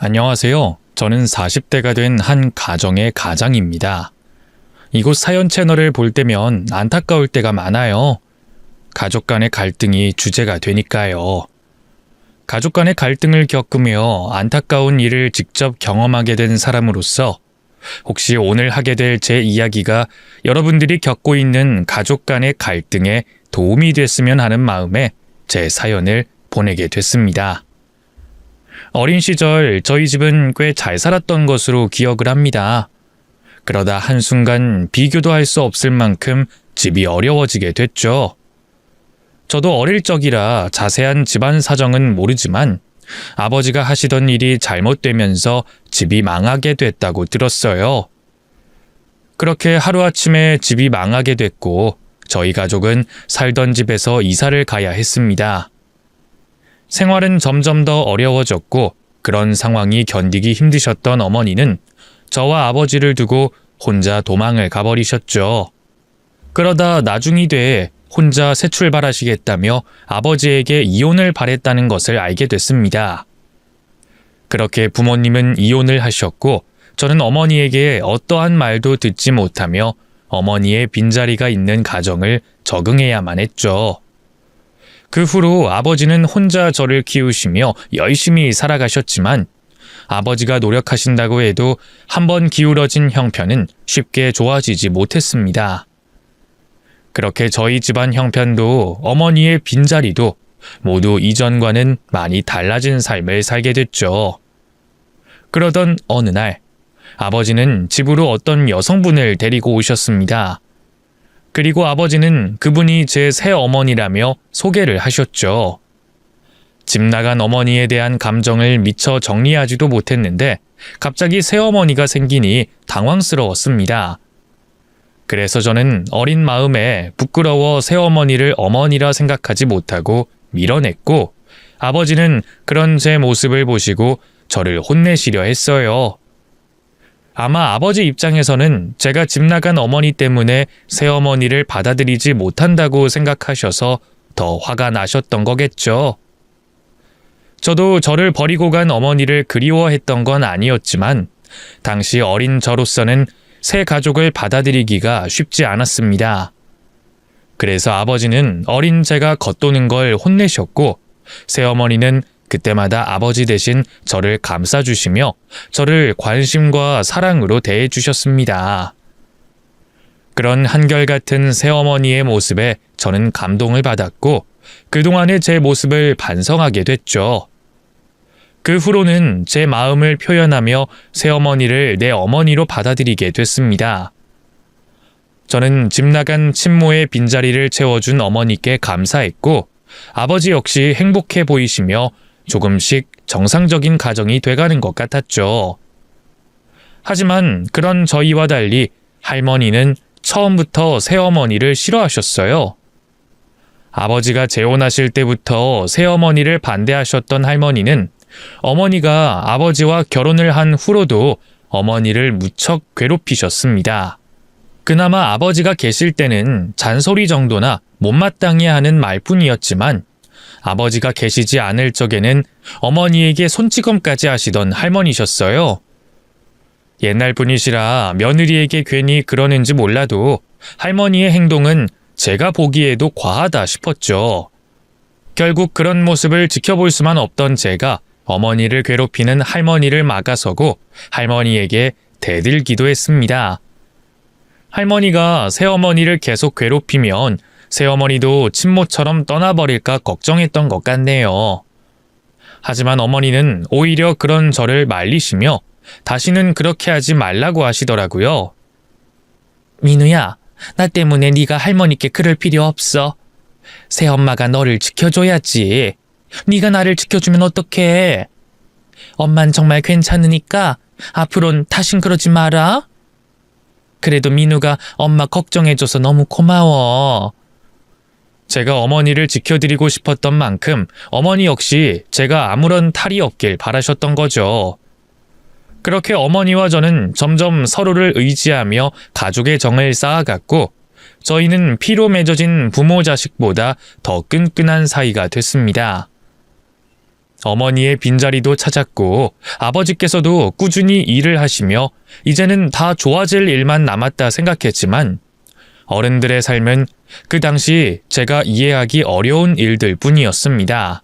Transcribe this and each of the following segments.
안녕하세요. 저는 40대가 된 한 가정의 가장입니다. 이곳 사연 채널을 볼 때면 안타까울 때가 많아요. 가족 간의 갈등이 주제가 되니까요. 가족 간의 갈등을 겪으며 안타까운 일을 직접 경험하게 된 사람으로서 혹시 오늘 하게 될 제 이야기가 여러분들이 겪고 있는 가족 간의 갈등에 도움이 됐으면 하는 마음에 제 사연을 보내게 됐습니다. 어린 시절 저희 집은 꽤 잘 살았던 것으로 기억을 합니다. 그러다 한순간 비교도 할 수 없을 만큼 집이 어려워지게 됐죠. 저도 어릴 적이라 자세한 집안 사정은 모르지만 아버지가 하시던 일이 잘못되면서 집이 망하게 됐다고 들었어요. 그렇게 하루아침에 집이 망하게 됐고 저희 가족은 살던 집에서 이사를 가야 했습니다. 생활은 점점 더 어려워졌고 그런 상황이 견디기 힘드셨던 어머니는 저와 아버지를 두고 혼자 도망을 가버리셨죠. 그러다 나중이 돼 혼자 새 출발하시겠다며 아버지에게 이혼을 바랬다는 것을 알게 됐습니다. 그렇게 부모님은 이혼을 하셨고 저는 어머니에게 어떠한 말도 듣지 못하며 어머니의 빈자리가 있는 가정을 적응해야만 했죠. 그 후로 아버지는 혼자 저를 키우시며 열심히 살아가셨지만 아버지가 노력하신다고 해도 한번 기울어진 형편은 쉽게 좋아지지 못했습니다. 그렇게 저희 집안 형편도 어머니의 빈자리도 모두 이전과는 많이 달라진 삶을 살게 됐죠. 그러던 어느 날 아버지는 집으로 어떤 여성분을 데리고 오셨습니다. 그리고 아버지는 그분이 제 새어머니라며 소개를 하셨죠. 집 나간 어머니에 대한 감정을 미처 정리하지도 못했는데 갑자기 새어머니가 생기니 당황스러웠습니다. 그래서 저는 어린 마음에 부끄러워 새어머니를 어머니라 생각하지 못하고 밀어냈고 아버지는 그런 제 모습을 보시고 저를 혼내시려 했어요. 아마 아버지 입장에서는 제가 집 나간 어머니 때문에 새어머니를 받아들이지 못한다고 생각하셔서 더 화가 나셨던 거겠죠. 저도 저를 버리고 간 어머니를 그리워했던 건 아니었지만 당시 어린 저로서는 새 가족을 받아들이기가 쉽지 않았습니다. 그래서 아버지는 어린 제가 겉도는 걸 혼내셨고 새어머니는 그때마다 아버지 대신 저를 감싸주시며 저를 관심과 사랑으로 대해주셨습니다. 그런 한결같은 새어머니의 모습에 저는 감동을 받았고 그동안의 제 모습을 반성하게 됐죠. 그 후로는 제 마음을 표현하며 새어머니를 내 어머니로 받아들이게 됐습니다. 저는 집 나간 친모의 빈자리를 채워준 어머니께 감사했고 아버지 역시 행복해 보이시며 조금씩 정상적인 가정이 돼가는 것 같았죠. 하지만 그런 저희와 달리 할머니는 처음부터 새어머니를 싫어하셨어요. 아버지가 재혼하실 때부터 새어머니를 반대하셨던 할머니는 어머니가 아버지와 결혼을 한 후로도 어머니를 무척 괴롭히셨습니다. 그나마 아버지가 계실 때는 잔소리 정도나 못마땅해 하는 말뿐이었지만 아버지가 계시지 않을 적에는 어머니에게 손찌검까지 하시던 할머니셨어요. 옛날 분이시라 며느리에게 괜히 그러는지 몰라도 할머니의 행동은 제가 보기에도 과하다 싶었죠. 결국 그런 모습을 지켜볼 수만 없던 제가 어머니를 괴롭히는 할머니를 막아서고 할머니에게 대들기도 했습니다. 할머니가 새어머니를 계속 괴롭히면 새어머니도 친모처럼 떠나버릴까 걱정했던 것 같네요. 하지만 어머니는 오히려 그런 저를 말리시며 다시는 그렇게 하지 말라고 하시더라고요. 민우야, 나 때문에 네가 할머니께 그럴 필요 없어. 새엄마가 너를 지켜줘야지. 네가 나를 지켜주면 어떡해. 엄만 정말 괜찮으니까 앞으론 다신 그러지 마라. 그래도 민우가 엄마 걱정해줘서 너무 고마워. 제가 어머니를 지켜드리고 싶었던 만큼 어머니 역시 제가 아무런 탈이 없길 바라셨던 거죠. 그렇게 어머니와 저는 점점 서로를 의지하며 가족의 정을 쌓아갔고 저희는 피로 맺어진 부모 자식보다 더 끈끈한 사이가 됐습니다. 어머니의 빈자리도 찾았고 아버지께서도 꾸준히 일을 하시며 이제는 다 좋아질 일만 남았다 생각했지만 어른들의 삶은 그 당시 제가 이해하기 어려운 일들 뿐이었습니다.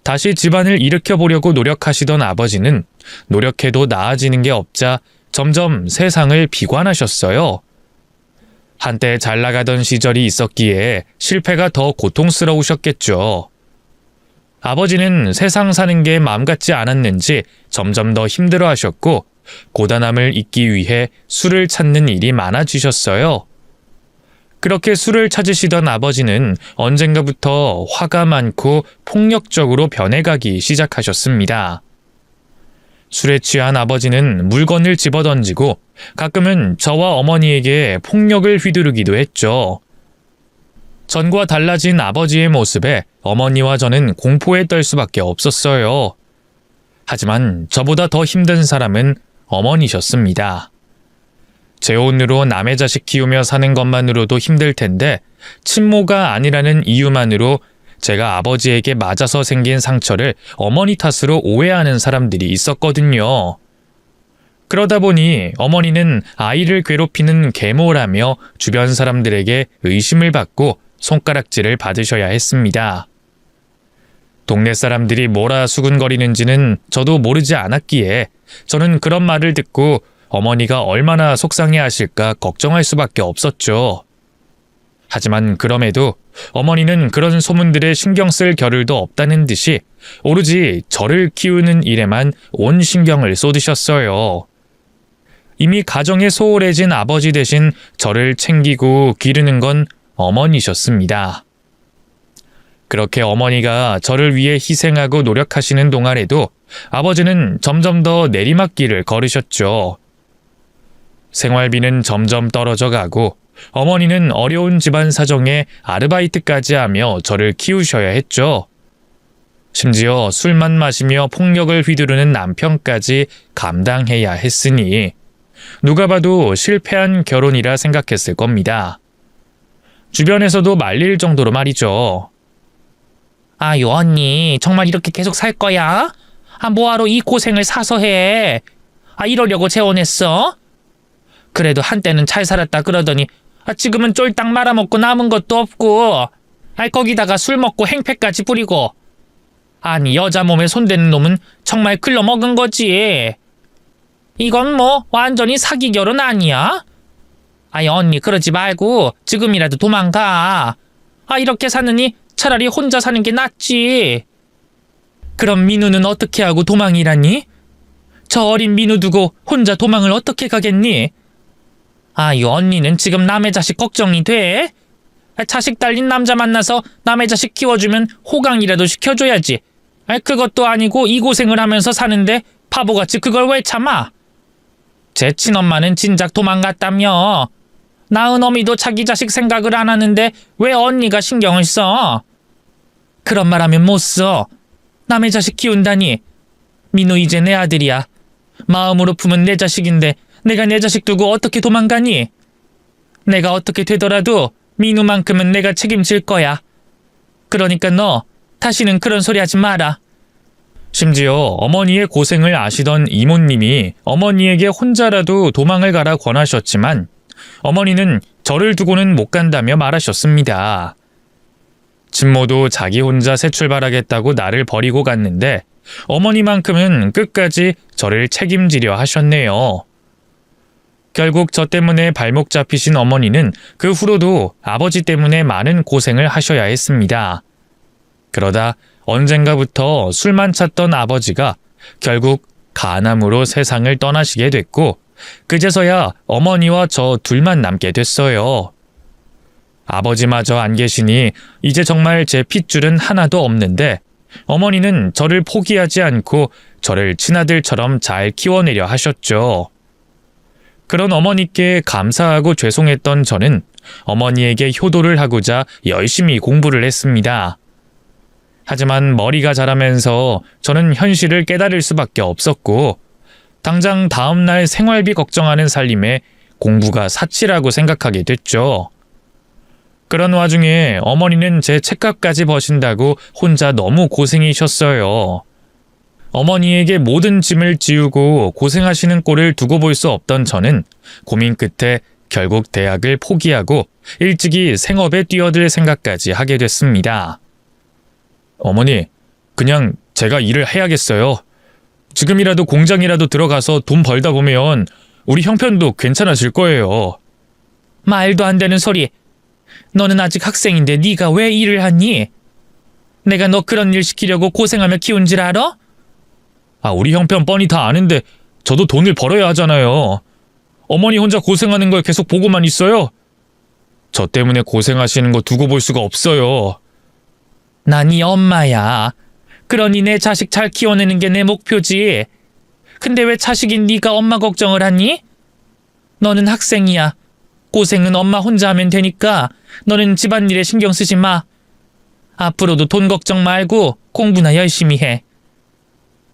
다시 집안을 일으켜보려고 노력하시던 아버지는 노력해도 나아지는 게 없자 점점 세상을 비관하셨어요. 한때 잘 나가던 시절이 있었기에 실패가 더 고통스러우셨겠죠. 아버지는 세상 사는 게 마음 같지 않았는지 점점 더 힘들어하셨고 고단함을 잊기 위해 술을 찾는 일이 많아지셨어요. 그렇게 술을 찾으시던 아버지는 언젠가부터 화가 많고 폭력적으로 변해가기 시작하셨습니다. 술에 취한 아버지는 물건을 집어던지고 가끔은 저와 어머니에게 폭력을 휘두르기도 했죠. 전과 달라진 아버지의 모습에 어머니와 저는 공포에 떨 수밖에 없었어요. 하지만 저보다 더 힘든 사람은 어머니셨습니다. 제 혼으로 남의 자식 키우며 사는 것만으로도 힘들 텐데 친모가 아니라는 이유만으로 제가 아버지에게 맞아서 생긴 상처를 어머니 탓으로 오해하는 사람들이 있었거든요. 그러다 보니 어머니는 아이를 괴롭히는 계모라며 주변 사람들에게 의심을 받고 손가락질을 받으셔야 했습니다. 동네 사람들이 뭐라 수군거리는지는 저도 모르지 않았기에 저는 그런 말을 듣고 어머니가 얼마나 속상해하실까 걱정할 수밖에 없었죠. 하지만 그럼에도 어머니는 그런 소문들에 신경 쓸 겨를도 없다는 듯이 오로지 저를 키우는 일에만 온 신경을 쏟으셨어요. 이미 가정에 소홀해진 아버지 대신 저를 챙기고 기르는 건 어머니셨습니다. 그렇게 어머니가 저를 위해 희생하고 노력하시는 동안에도 아버지는 점점 더 내리막길을 걸으셨죠. 생활비는 점점 떨어져 가고 어머니는 어려운 집안 사정에 아르바이트까지 하며 저를 키우셔야 했죠. 심지어 술만 마시며 폭력을 휘두르는 남편까지 감당해야 했으니 누가 봐도 실패한 결혼이라 생각했을 겁니다. 주변에서도 말릴 정도로 말이죠. 아유 언니 정말 이렇게 계속 살 거야? 뭐하러 이 고생을 사서 해? 이러려고 재혼했어? 그래도 한때는 잘 살았다 그러더니 지금은 쫄딱 말아먹고 남은 것도 없고 거기다가 술 먹고 행패까지 부리고 아니 여자 몸에 손대는 놈은 정말 글러먹은 거지. 이건 뭐 완전히 사기 결혼 아니야? 아이 언니 그러지 말고 지금이라도 도망가. 이렇게 사느니 차라리 혼자 사는 게 낫지. 그럼 민우는 어떻게 하고 도망이라니? 저 어린 민우 두고 혼자 도망을 어떻게 가겠니? 아유 언니는 지금 남의 자식 걱정이 돼? 자식 딸린 남자 만나서 남의 자식 키워주면 호강이라도 시켜줘야지. 그것도 아니고 이 고생을 하면서 사는데 바보같이 그걸 왜 참아? 제 친엄마는 진작 도망갔다며. 낳은 어미도 자기 자식 생각을 안 하는데 왜 언니가 신경을 써? 그런 말 하면 못 써. 남의 자식 키운다니. 민우 이제 내 아들이야. 마음으로 품은 내 자식인데 내가 내 자식 두고 어떻게 도망가니? 내가 어떻게 되더라도 민우만큼은 내가 책임질 거야. 그러니까 너 다시는 그런 소리 하지 마라. 심지어 어머니의 고생을 아시던 이모님이 어머니에게 혼자라도 도망을 가라 권하셨지만 어머니는 저를 두고는 못 간다며 말하셨습니다. 친모도 자기 혼자 새 출발하겠다고 나를 버리고 갔는데 어머니만큼은 끝까지 저를 책임지려 하셨네요. 결국 저 때문에 발목 잡히신 어머니는 그 후로도 아버지 때문에 많은 고생을 하셔야 했습니다. 그러다 언젠가부터 술만 찾던 아버지가 결국 간암으로 세상을 떠나시게 됐고 그제서야 어머니와 저 둘만 남게 됐어요. 아버지마저 안 계시니 이제 정말 제 핏줄은 하나도 없는데 어머니는 저를 포기하지 않고 저를 친아들처럼 잘 키워내려 하셨죠. 그런 어머니께 감사하고 죄송했던 저는 어머니에게 효도를 하고자 열심히 공부를 했습니다. 하지만 머리가 자라면서 저는 현실을 깨달을 수밖에 없었고 당장 다음날 생활비 걱정하는 살림에 공부가 사치라고 생각하게 됐죠. 그런 와중에 어머니는 제 책값까지 버신다고 혼자 너무 고생이셨어요. 어머니에게 모든 짐을 지우고 고생하시는 꼴을 두고 볼 수 없던 저는 고민 끝에 결국 대학을 포기하고 일찍이 생업에 뛰어들 생각까지 하게 됐습니다. 어머니, 그냥 제가 일을 해야겠어요. 지금이라도 공장이라도 들어가서 돈 벌다 보면 우리 형편도 괜찮아질 거예요. 말도 안 되는 소리. 너는 아직 학생인데 네가 왜 일을 하니? 내가 너 그런 일 시키려고 고생하며 키운 줄 알아? 우리 형편 뻔히 다 아는데 저도 돈을 벌어야 하잖아요. 어머니 혼자 고생하는 걸 계속 보고만 있어요? 저 때문에 고생하시는 거 두고 볼 수가 없어요. 난 네 엄마야. 그러니 내 자식 잘 키워내는 게 내 목표지. 근데 왜 자식인 네가 엄마 걱정을 하니? 너는 학생이야. 고생은 엄마 혼자 하면 되니까 너는 집안일에 신경 쓰지 마. 앞으로도 돈 걱정 말고 공부나 열심히 해.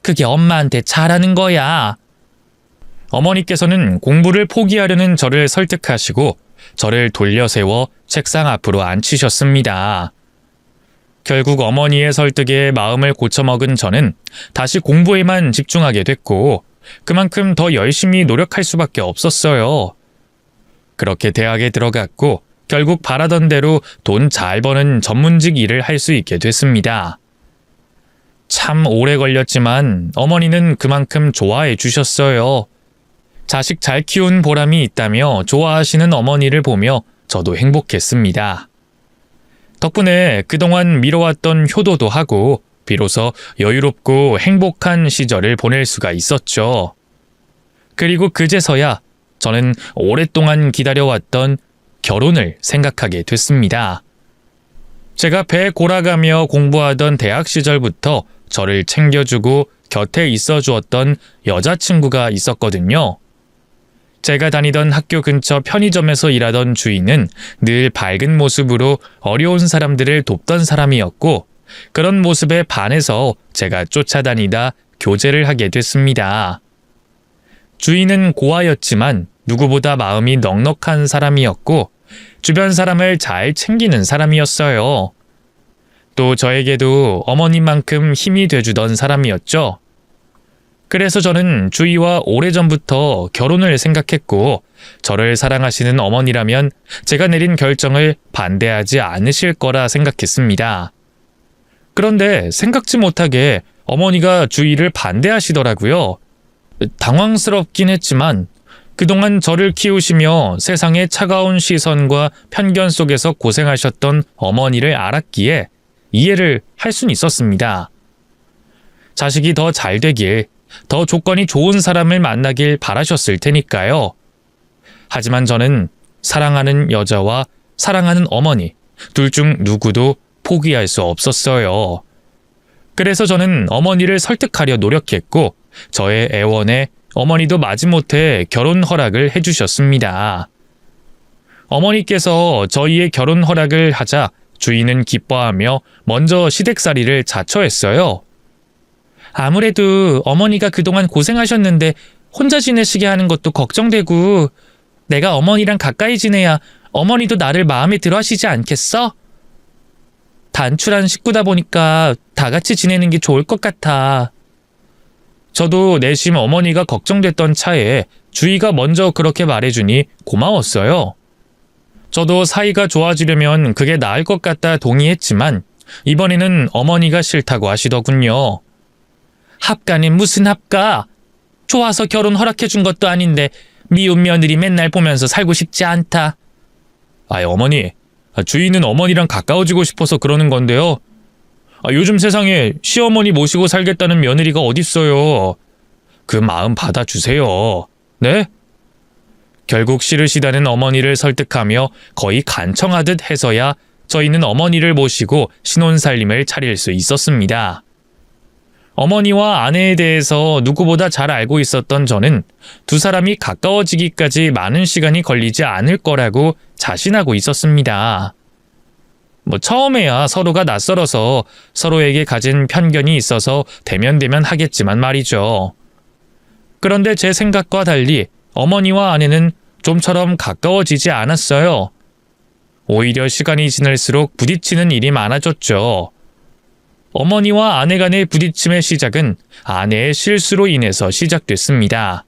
그게 엄마한테 잘하는 거야. 어머니께서는 공부를 포기하려는 저를 설득하시고 저를 돌려 세워 책상 앞으로 앉히셨습니다. 결국 어머니의 설득에 마음을 고쳐먹은 저는 다시 공부에만 집중하게 됐고 그만큼 더 열심히 노력할 수밖에 없었어요. 그렇게 대학에 들어갔고 결국 바라던 대로 돈 잘 버는 전문직 일을 할 수 있게 됐습니다. 참 오래 걸렸지만 어머니는 그만큼 좋아해 주셨어요. 자식 잘 키운 보람이 있다며 좋아하시는 어머니를 보며 저도 행복했습니다. 덕분에 그동안 미뤄왔던 효도도 하고 비로소 여유롭고 행복한 시절을 보낼 수가 있었죠. 그리고 그제서야 저는 오랫동안 기다려왔던 결혼을 생각하게 됐습니다. 제가 배 골아가며 공부하던 대학 시절부터 저를 챙겨주고 곁에 있어 주었던 여자친구가 있었거든요. 제가 다니던 학교 근처 편의점에서 일하던 주인은 늘 밝은 모습으로 어려운 사람들을 돕던 사람이었고 그런 모습에 반해서 제가 쫓아다니다 교제를 하게 됐습니다. 주인은 고아였지만 누구보다 마음이 넉넉한 사람이었고 주변 사람을 잘 챙기는 사람이었어요. 또 저에게도 어머님만큼 힘이 돼주던 사람이었죠. 그래서 저는 주희와 오래전부터 결혼을 생각했고 저를 사랑하시는 어머니라면 제가 내린 결정을 반대하지 않으실 거라 생각했습니다. 그런데 생각지 못하게 어머니가 주희를 반대하시더라고요. 당황스럽긴 했지만 그동안 저를 키우시며 세상의 차가운 시선과 편견 속에서 고생하셨던 어머니를 알았기에 이해를 할 수는 있었습니다. 자식이 더 잘 되길, 더 조건이 좋은 사람을 만나길 바라셨을 테니까요. 하지만 저는 사랑하는 여자와 사랑하는 어머니, 둘 중 누구도 포기할 수 없었어요. 그래서 저는 어머니를 설득하려 노력했고 저의 애원에 어머니도 마지못해 결혼 허락을 해주셨습니다. 어머니께서 저희의 결혼 허락을 하자 주인은 기뻐하며 먼저 시댁살이를 자처했어요. 아무래도 어머니가 그동안 고생하셨는데 혼자 지내시게 하는 것도 걱정되고 내가 어머니랑 가까이 지내야 어머니도 나를 마음에 들어 하시지 않겠어? 단출한 식구다 보니까 다 같이 지내는 게 좋을 것 같아. 저도 내심 어머니가 걱정됐던 차에 주희가 먼저 그렇게 말해주니 고마웠어요. 저도 사이가 좋아지려면 그게 나을 것 같다 동의했지만 이번에는 어머니가 싫다고 하시더군요. 합가는 무슨 합가? 좋아서 결혼 허락해준 것도 아닌데 미운 며느리 맨날 보면서 살고 싶지 않다. 어머니, 주희는 어머니랑 가까워지고 싶어서 그러는 건데요. 요즘 세상에 시어머니 모시고 살겠다는 며느리가 어딨어요. 그 마음 받아주세요. 네? 결국 싫으시다는 어머니를 설득하며 거의 간청하듯 해서야 저희는 어머니를 모시고 신혼살림을 차릴 수 있었습니다. 어머니와 아내에 대해서 누구보다 잘 알고 있었던 저는 두 사람이 가까워지기까지 많은 시간이 걸리지 않을 거라고 자신하고 있었습니다. 처음에야 서로가 낯설어서 서로에게 가진 편견이 있어서 대면대면 하겠지만 말이죠. 그런데 제 생각과 달리 어머니와 아내는 좀처럼 가까워지지 않았어요. 오히려 시간이 지날수록 부딪히는 일이 많아졌죠. 어머니와 아내 간의 부딪힘의 시작은 아내의 실수로 인해서 시작됐습니다.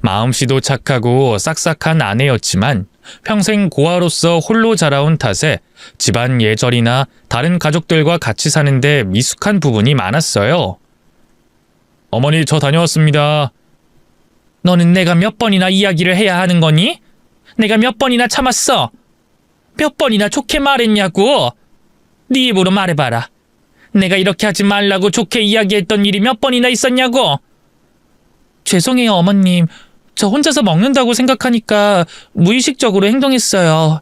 마음씨도 착하고 싹싹한 아내였지만 평생 고아로서 홀로 자라온 탓에 집안 예절이나 다른 가족들과 같이 사는데 미숙한 부분이 많았어요. 어머니, 저 다녀왔습니다. 너는 내가 몇 번이나 이야기를 해야 하는 거니? 내가 몇 번이나 참았어? 몇 번이나 좋게 말했냐고? 네 입으로 말해봐라. 내가 이렇게 하지 말라고 좋게 이야기했던 일이 몇 번이나 있었냐고? 죄송해요, 어머님. 저 혼자서 먹는다고 생각하니까 무의식적으로 행동했어요.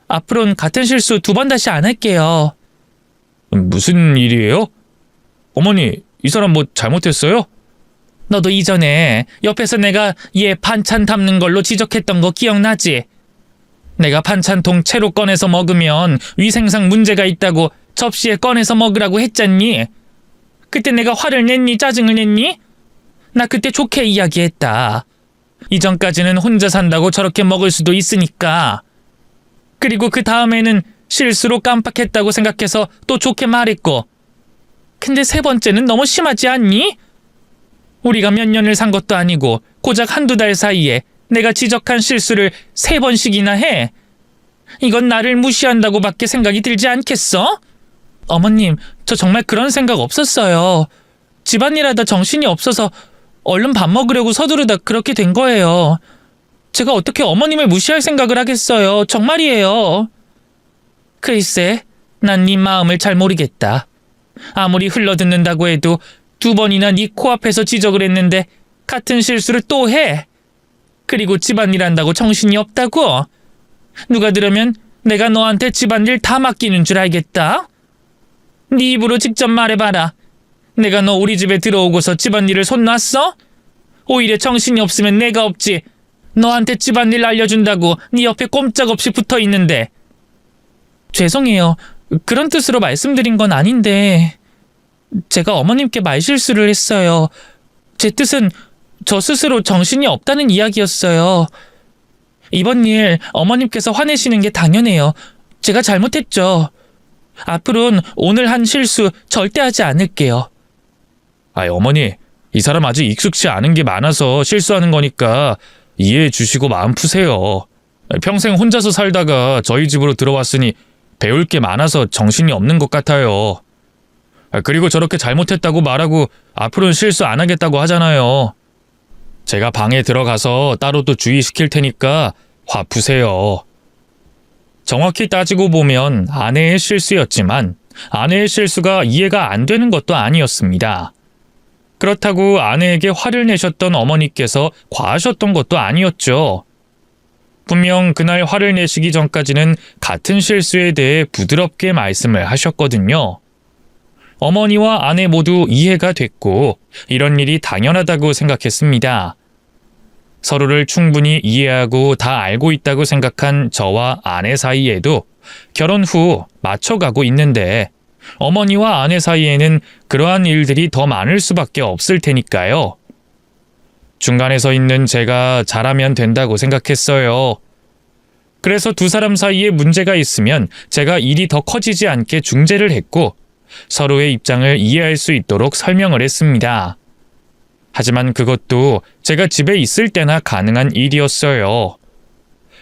앞으로는 같은 실수 2번 다시 안 할게요. 무슨 일이에요? 어머니, 이 사람 뭐 잘못했어요? 너도 이전에 옆에서 내가 얘 반찬 담는 걸로 지적했던 거 기억나지? 내가 반찬통 채로 꺼내서 먹으면 위생상 문제가 있다고 접시에 꺼내서 먹으라고 했잖니? 그때 내가 화를 냈니? 짜증을 냈니? 나 그때 좋게 이야기했다. 이전까지는 혼자 산다고 저렇게 먹을 수도 있으니까. 그리고 그 다음에는 실수로 깜빡했다고 생각해서 또 좋게 말했고. 근데 3번째는 너무 심하지 않니? 우리가 몇 년을 산 것도 아니고 고작 1-2달 사이에 내가 지적한 실수를 3번씩이나 해. 이건 나를 무시한다고밖에 생각이 들지 않겠어? 어머님, 저 정말 그런 생각 없었어요. 집안일하다 정신이 없어서 얼른 밥 먹으려고 서두르다 그렇게 된 거예요. 제가 어떻게 어머님을 무시할 생각을 하겠어요. 정말이에요. 글쎄, 난 네 마음을 잘 모르겠다. 아무리 흘러듣는다고 해도 2번이나 네 코앞에서 지적을 했는데 같은 실수를 또 해. 그리고 집안일 한다고 정신이 없다고? 누가 들으면 내가 너한테 집안일 다 맡기는 줄 알겠다? 네 입으로 직접 말해봐라. 내가 너 우리 집에 들어오고서 집안일을 손 놨어? 오히려 정신이 없으면 내가 없지. 너한테 집안일 알려준다고 네 옆에 꼼짝없이 붙어있는데. 죄송해요. 그런 뜻으로 말씀드린 건 아닌데 제가 어머님께 말실수를 했어요. 제 뜻은 저 스스로 정신이 없다는 이야기였어요. 이번 일 어머님께서 화내시는 게 당연해요. 제가 잘못했죠. 앞으로는 오늘 한 실수 절대 하지 않을게요. 어머니, 이 사람 아직 익숙치 않은 게 많아서 실수하는 거니까 이해해 주시고 마음 푸세요. 평생 혼자서 살다가 저희 집으로 들어왔으니 배울 게 많아서 정신이 없는 것 같아요. 그리고 저렇게 잘못했다고 말하고 앞으로는 실수 안 하겠다고 하잖아요. 제가 방에 들어가서 따로 또 주의시킬 테니까 화 푸세요. 정확히 따지고 보면 아내의 실수였지만 아내의 실수가 이해가 안 되는 것도 아니었습니다. 그렇다고 아내에게 화를 내셨던 어머니께서 과하셨던 것도 아니었죠. 분명 그날 화를 내시기 전까지는 같은 실수에 대해 부드럽게 말씀을 하셨거든요. 어머니와 아내 모두 이해가 됐고 이런 일이 당연하다고 생각했습니다. 서로를 충분히 이해하고 다 알고 있다고 생각한 저와 아내 사이에도 결혼 후 맞춰가고 있는데 어머니와 아내 사이에는 그러한 일들이 더 많을 수밖에 없을 테니까요. 중간에 서 있는 제가 잘하면 된다고 생각했어요. 그래서 2 사람 사이에 문제가 있으면 제가 일이 더 커지지 않게 중재를 했고 서로의 입장을 이해할 수 있도록 설명을 했습니다. 하지만 그것도 제가 집에 있을 때나 가능한 일이었어요.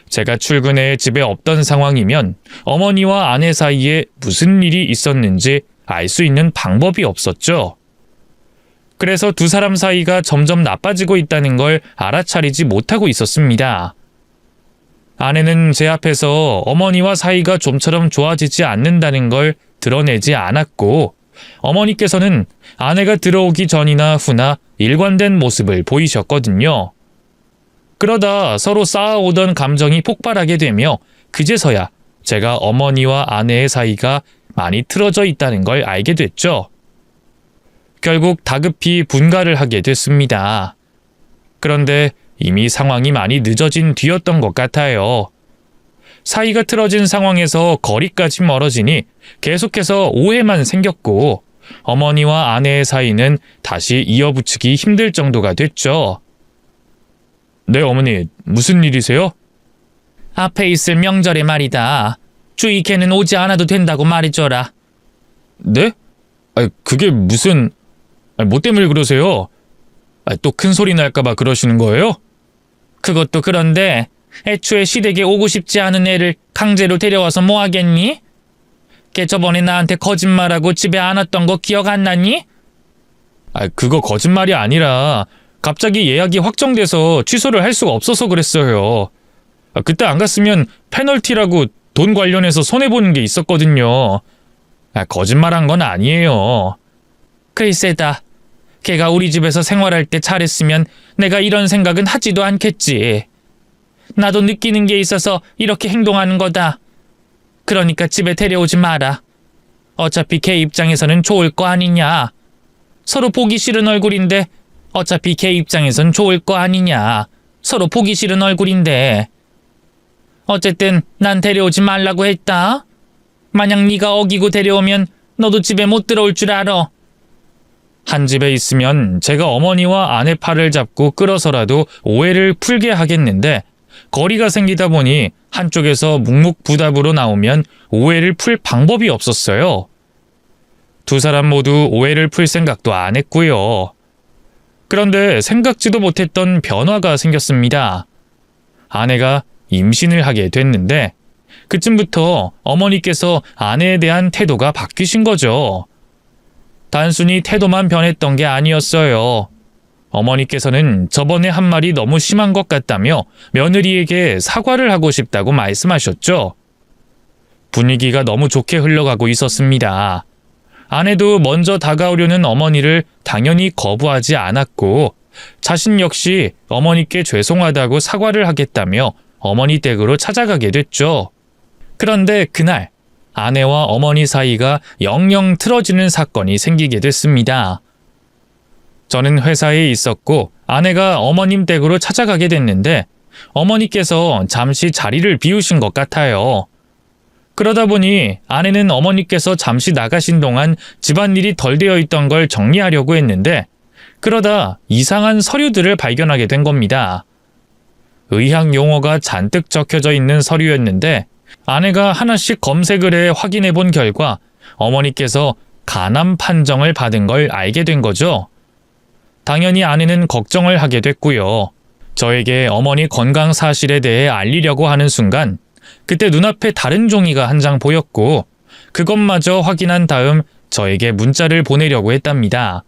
제가 출근해 집에 없던 상황이면 어머니와 아내 사이에 무슨 일이 있었는지 알 수 있는 방법이 없었죠. 그래서 2 사람 사이가 점점 나빠지고 있다는 걸 알아차리지 못하고 있었습니다. 아내는 제 앞에서 어머니와 사이가 좀처럼 좋아지지 않는다는 걸 드러내지 않았고 어머니께서는 아내가 들어오기 전이나 후나 일관된 모습을 보이셨거든요. 그러다 서로 쌓아오던 감정이 폭발하게 되며 그제서야 제가 어머니와 아내의 사이가 많이 틀어져 있다는 걸 알게 됐죠. 결국 다급히 분가를 하게 됐습니다. 그런데 이미 상황이 많이 늦어진 뒤였던 것 같아요. 사이가 틀어진 상황에서 거리까지 멀어지니 계속해서 오해만 생겼고 어머니와 아내의 사이는 다시 이어붙이기 힘들 정도가 됐죠. 네, 어머니, 무슨 일이세요? 앞에 있을 명절에 말이다. 주위 걔는 오지 않아도 된다고 말해줘라. 네? 그게 무슨... 뭐 때문에 그러세요? 또 큰 소리 날까봐 그러시는 거예요? 그것도 그런데 애초에 시댁에 오고 싶지 않은 애를 강제로 데려와서 뭐 하겠니? 걔 저번에 나한테 거짓말하고 집에 안 왔던 거 기억 안 나니? 그거 거짓말이 아니라 갑자기 예약이 확정돼서 취소를 할 수가 없어서 그랬어요. 그때 안 갔으면 페널티라고 돈 관련해서 손해보는 게 있었거든요. 거짓말한 건 아니에요. 글쎄다. 걔가 우리 집에서 생활할 때 잘했으면 내가 이런 생각은 하지도 않겠지. 나도 느끼는 게 있어서 이렇게 행동하는 거다. 그러니까 집에 데려오지 마라. 어차피 걔 입장에서는 좋을 거 아니냐. 서로 보기 싫은 얼굴인데 어차피 걔 입장에선 좋을 거 아니냐. 서로 보기 싫은 얼굴인데. 어쨌든 난 데려오지 말라고 했다. 만약 네가 어기고 데려오면 너도 집에 못 들어올 줄 알아. 한 집에 있으면 제가 어머니와 아내 팔을 잡고 끌어서라도 오해를 풀게 하겠는데 거리가 생기다 보니 한쪽에서 묵묵부답으로 나오면 오해를 풀 방법이 없었어요. 두 사람 모두 오해를 풀 생각도 안 했고요. 그런데 생각지도 못했던 변화가 생겼습니다. 아내가 임신을 하게 됐는데 그쯤부터 어머니께서 아내에 대한 태도가 바뀌신 거죠. 단순히 태도만 변했던 게 아니었어요. 어머니께서는 저번에 한 말이 너무 심한 것 같다며 며느리에게 사과를 하고 싶다고 말씀하셨죠. 분위기가 너무 좋게 흘러가고 있었습니다. 아내도 먼저 다가오려는 어머니를 당연히 거부하지 않았고 자신 역시 어머니께 죄송하다고 사과를 하겠다며 어머니 댁으로 찾아가게 됐죠. 그런데 그날 아내와 어머니 사이가 영영 틀어지는 사건이 생기게 됐습니다. 저는 회사에 있었고 아내가 어머님 댁으로 찾아가게 됐는데 어머니께서 잠시 자리를 비우신 것 같아요. 그러다 보니 아내는 어머니께서 잠시 나가신 동안 집안일이 덜 되어 있던 걸 정리하려고 했는데 그러다 이상한 서류들을 발견하게 된 겁니다. 의학 용어가 잔뜩 적혀져 있는 서류였는데 아내가 하나씩 검색을 해 확인해 본 결과 어머니께서 간암 판정을 받은 걸 알게 된 거죠. 당연히 아내는 걱정을 하게 됐고요. 저에게 어머니 건강 사실에 대해 알리려고 하는 순간 그때 눈앞에 다른 종이가 한 장 보였고 그것마저 확인한 다음 저에게 문자를 보내려고 했답니다.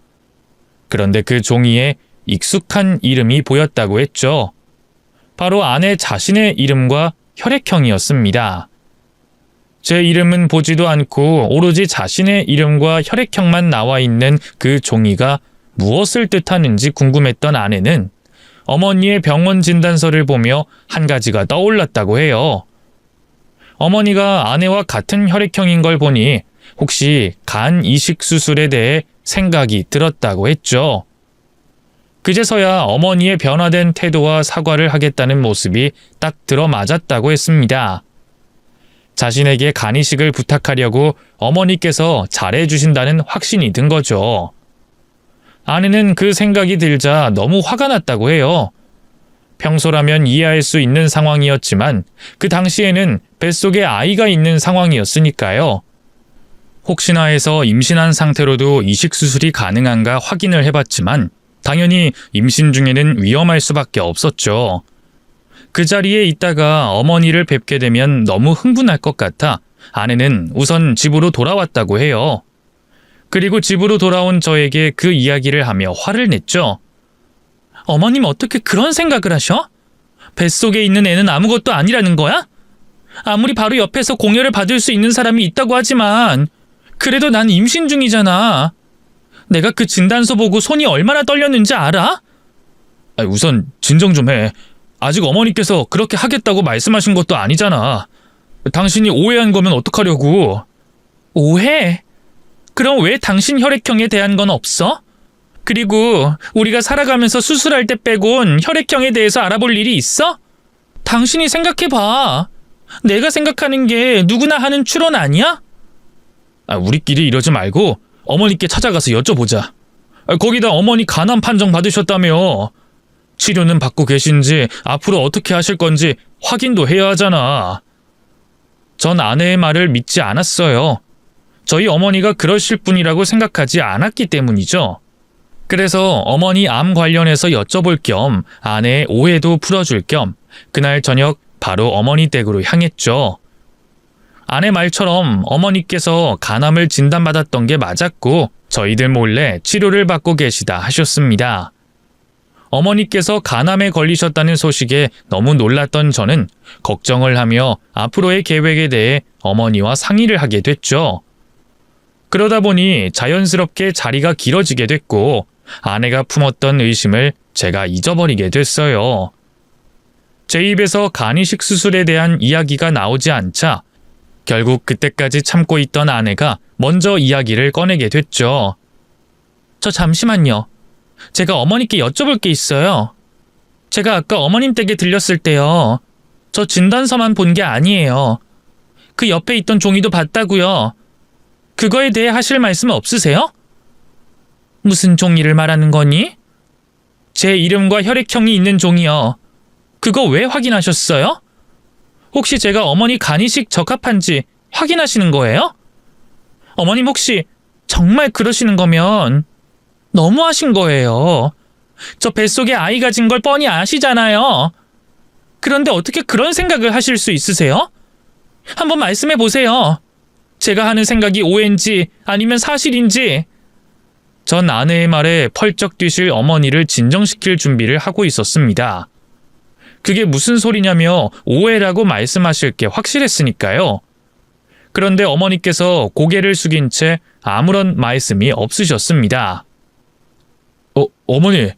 그런데 그 종이에 익숙한 이름이 보였다고 했죠. 바로 아내 자신의 이름과 혈액형이었습니다. 제 이름은 보지도 않고 오로지 자신의 이름과 혈액형만 나와 있는 그 종이가 무엇을 뜻하는지 궁금했던 아내는 어머니의 병원 진단서를 보며 한 가지가 떠올랐다고 해요. 어머니가 아내와 같은 혈액형인 걸 보니 혹시 간 이식 수술에 대해 생각이 들었다고 했죠. 그제서야 어머니의 변화된 태도와 사과를 하겠다는 모습이 딱 들어맞았다고 했습니다. 자신에게 간 이식을 부탁하려고 어머니께서 잘해주신다는 확신이 든 거죠. 아내는 그 생각이 들자 너무 화가 났다고 해요. 평소라면 이해할 수 있는 상황이었지만 그 당시에는 뱃속에 아이가 있는 상황이었으니까요. 혹시나 해서 임신한 상태로도 이식 수술이 가능한가 확인을 해봤지만 당연히 임신 중에는 위험할 수밖에 없었죠. 그 자리에 있다가 어머니를 뵙게 되면 너무 흥분할 것 같아 아내는 우선 집으로 돌아왔다고 해요. 그리고 집으로 돌아온 저에게 그 이야기를 하며 화를 냈죠. 어머님 어떻게 그런 생각을 하셔? 뱃속에 있는 애는 아무것도 아니라는 거야? 아무리 바로 옆에서 공여를 받을 수 있는 사람이 있다고 하지만 그래도 난 임신 중이잖아. 내가 그 진단서 보고 손이 얼마나 떨렸는지 알아? 우선 진정 좀 해. 아직 어머니께서 그렇게 하겠다고 말씀하신 것도 아니잖아. 당신이 오해한 거면 어떡하려고. 오해? 그럼 왜 당신 혈액형에 대한 건 없어? 그리고 우리가 살아가면서 수술할 때 빼곤 혈액형에 대해서 알아볼 일이 있어? 당신이 생각해봐. 내가 생각하는 게 누구나 하는 추론 아니야? 우리끼리 이러지 말고 어머니께 찾아가서 여쭤보자. 거기다 어머니 간암 판정 받으셨다며. 치료는 받고 계신지 앞으로 어떻게 하실 건지 확인도 해야 하잖아. 전 아내의 말을 믿지 않았어요. 저희 어머니가 그러실 분이라고 생각하지 않았기 때문이죠. 그래서 어머니 암 관련해서 여쭤볼 겸 아내의 오해도 풀어줄 겸 그날 저녁 바로 어머니 댁으로 향했죠. 아내 말처럼 어머니께서 간암을 진단받았던 게 맞았고 저희들 몰래 치료를 받고 계시다 하셨습니다. 어머니께서 간암에 걸리셨다는 소식에 너무 놀랐던 저는 걱정을 하며 앞으로의 계획에 대해 어머니와 상의를 하게 됐죠. 그러다 보니 자연스럽게 자리가 길어지게 됐고 아내가 품었던 의심을 제가 잊어버리게 됐어요. 제 입에서 간이식 수술에 대한 이야기가 나오지 않자 결국 그때까지 참고 있던 아내가 먼저 이야기를 꺼내게 됐죠. 저 잠시만요. 제가 어머니께 여쭤볼 게 있어요. 제가 아까 어머님 댁에 들렸을 때요. 저 진단서만 본 게 아니에요. 그 옆에 있던 종이도 봤다고요. 그거에 대해 하실 말씀 없으세요? 무슨 종이를 말하는 거니? 제 이름과 혈액형이 있는 종이요. 그거 왜 확인하셨어요? 혹시 제가 어머니 간이식 적합한지 확인하시는 거예요? 어머님 혹시 정말 그러시는 거면 너무하신 거예요. 저 뱃속에 아이 가진 걸 뻔히 아시잖아요. 그런데 어떻게 그런 생각을 하실 수 있으세요? 한번 말씀해 보세요. 제가 하는 생각이 오해인지 아니면 사실인지. 전 아내의 말에 펄쩍 뛰실 어머니를 진정시킬 준비를 하고 있었습니다. 그게 무슨 소리냐며 오해라고 말씀하실 게 확실했으니까요. 그런데 어머니께서 고개를 숙인 채 아무런 말씀이 없으셨습니다. 어머니,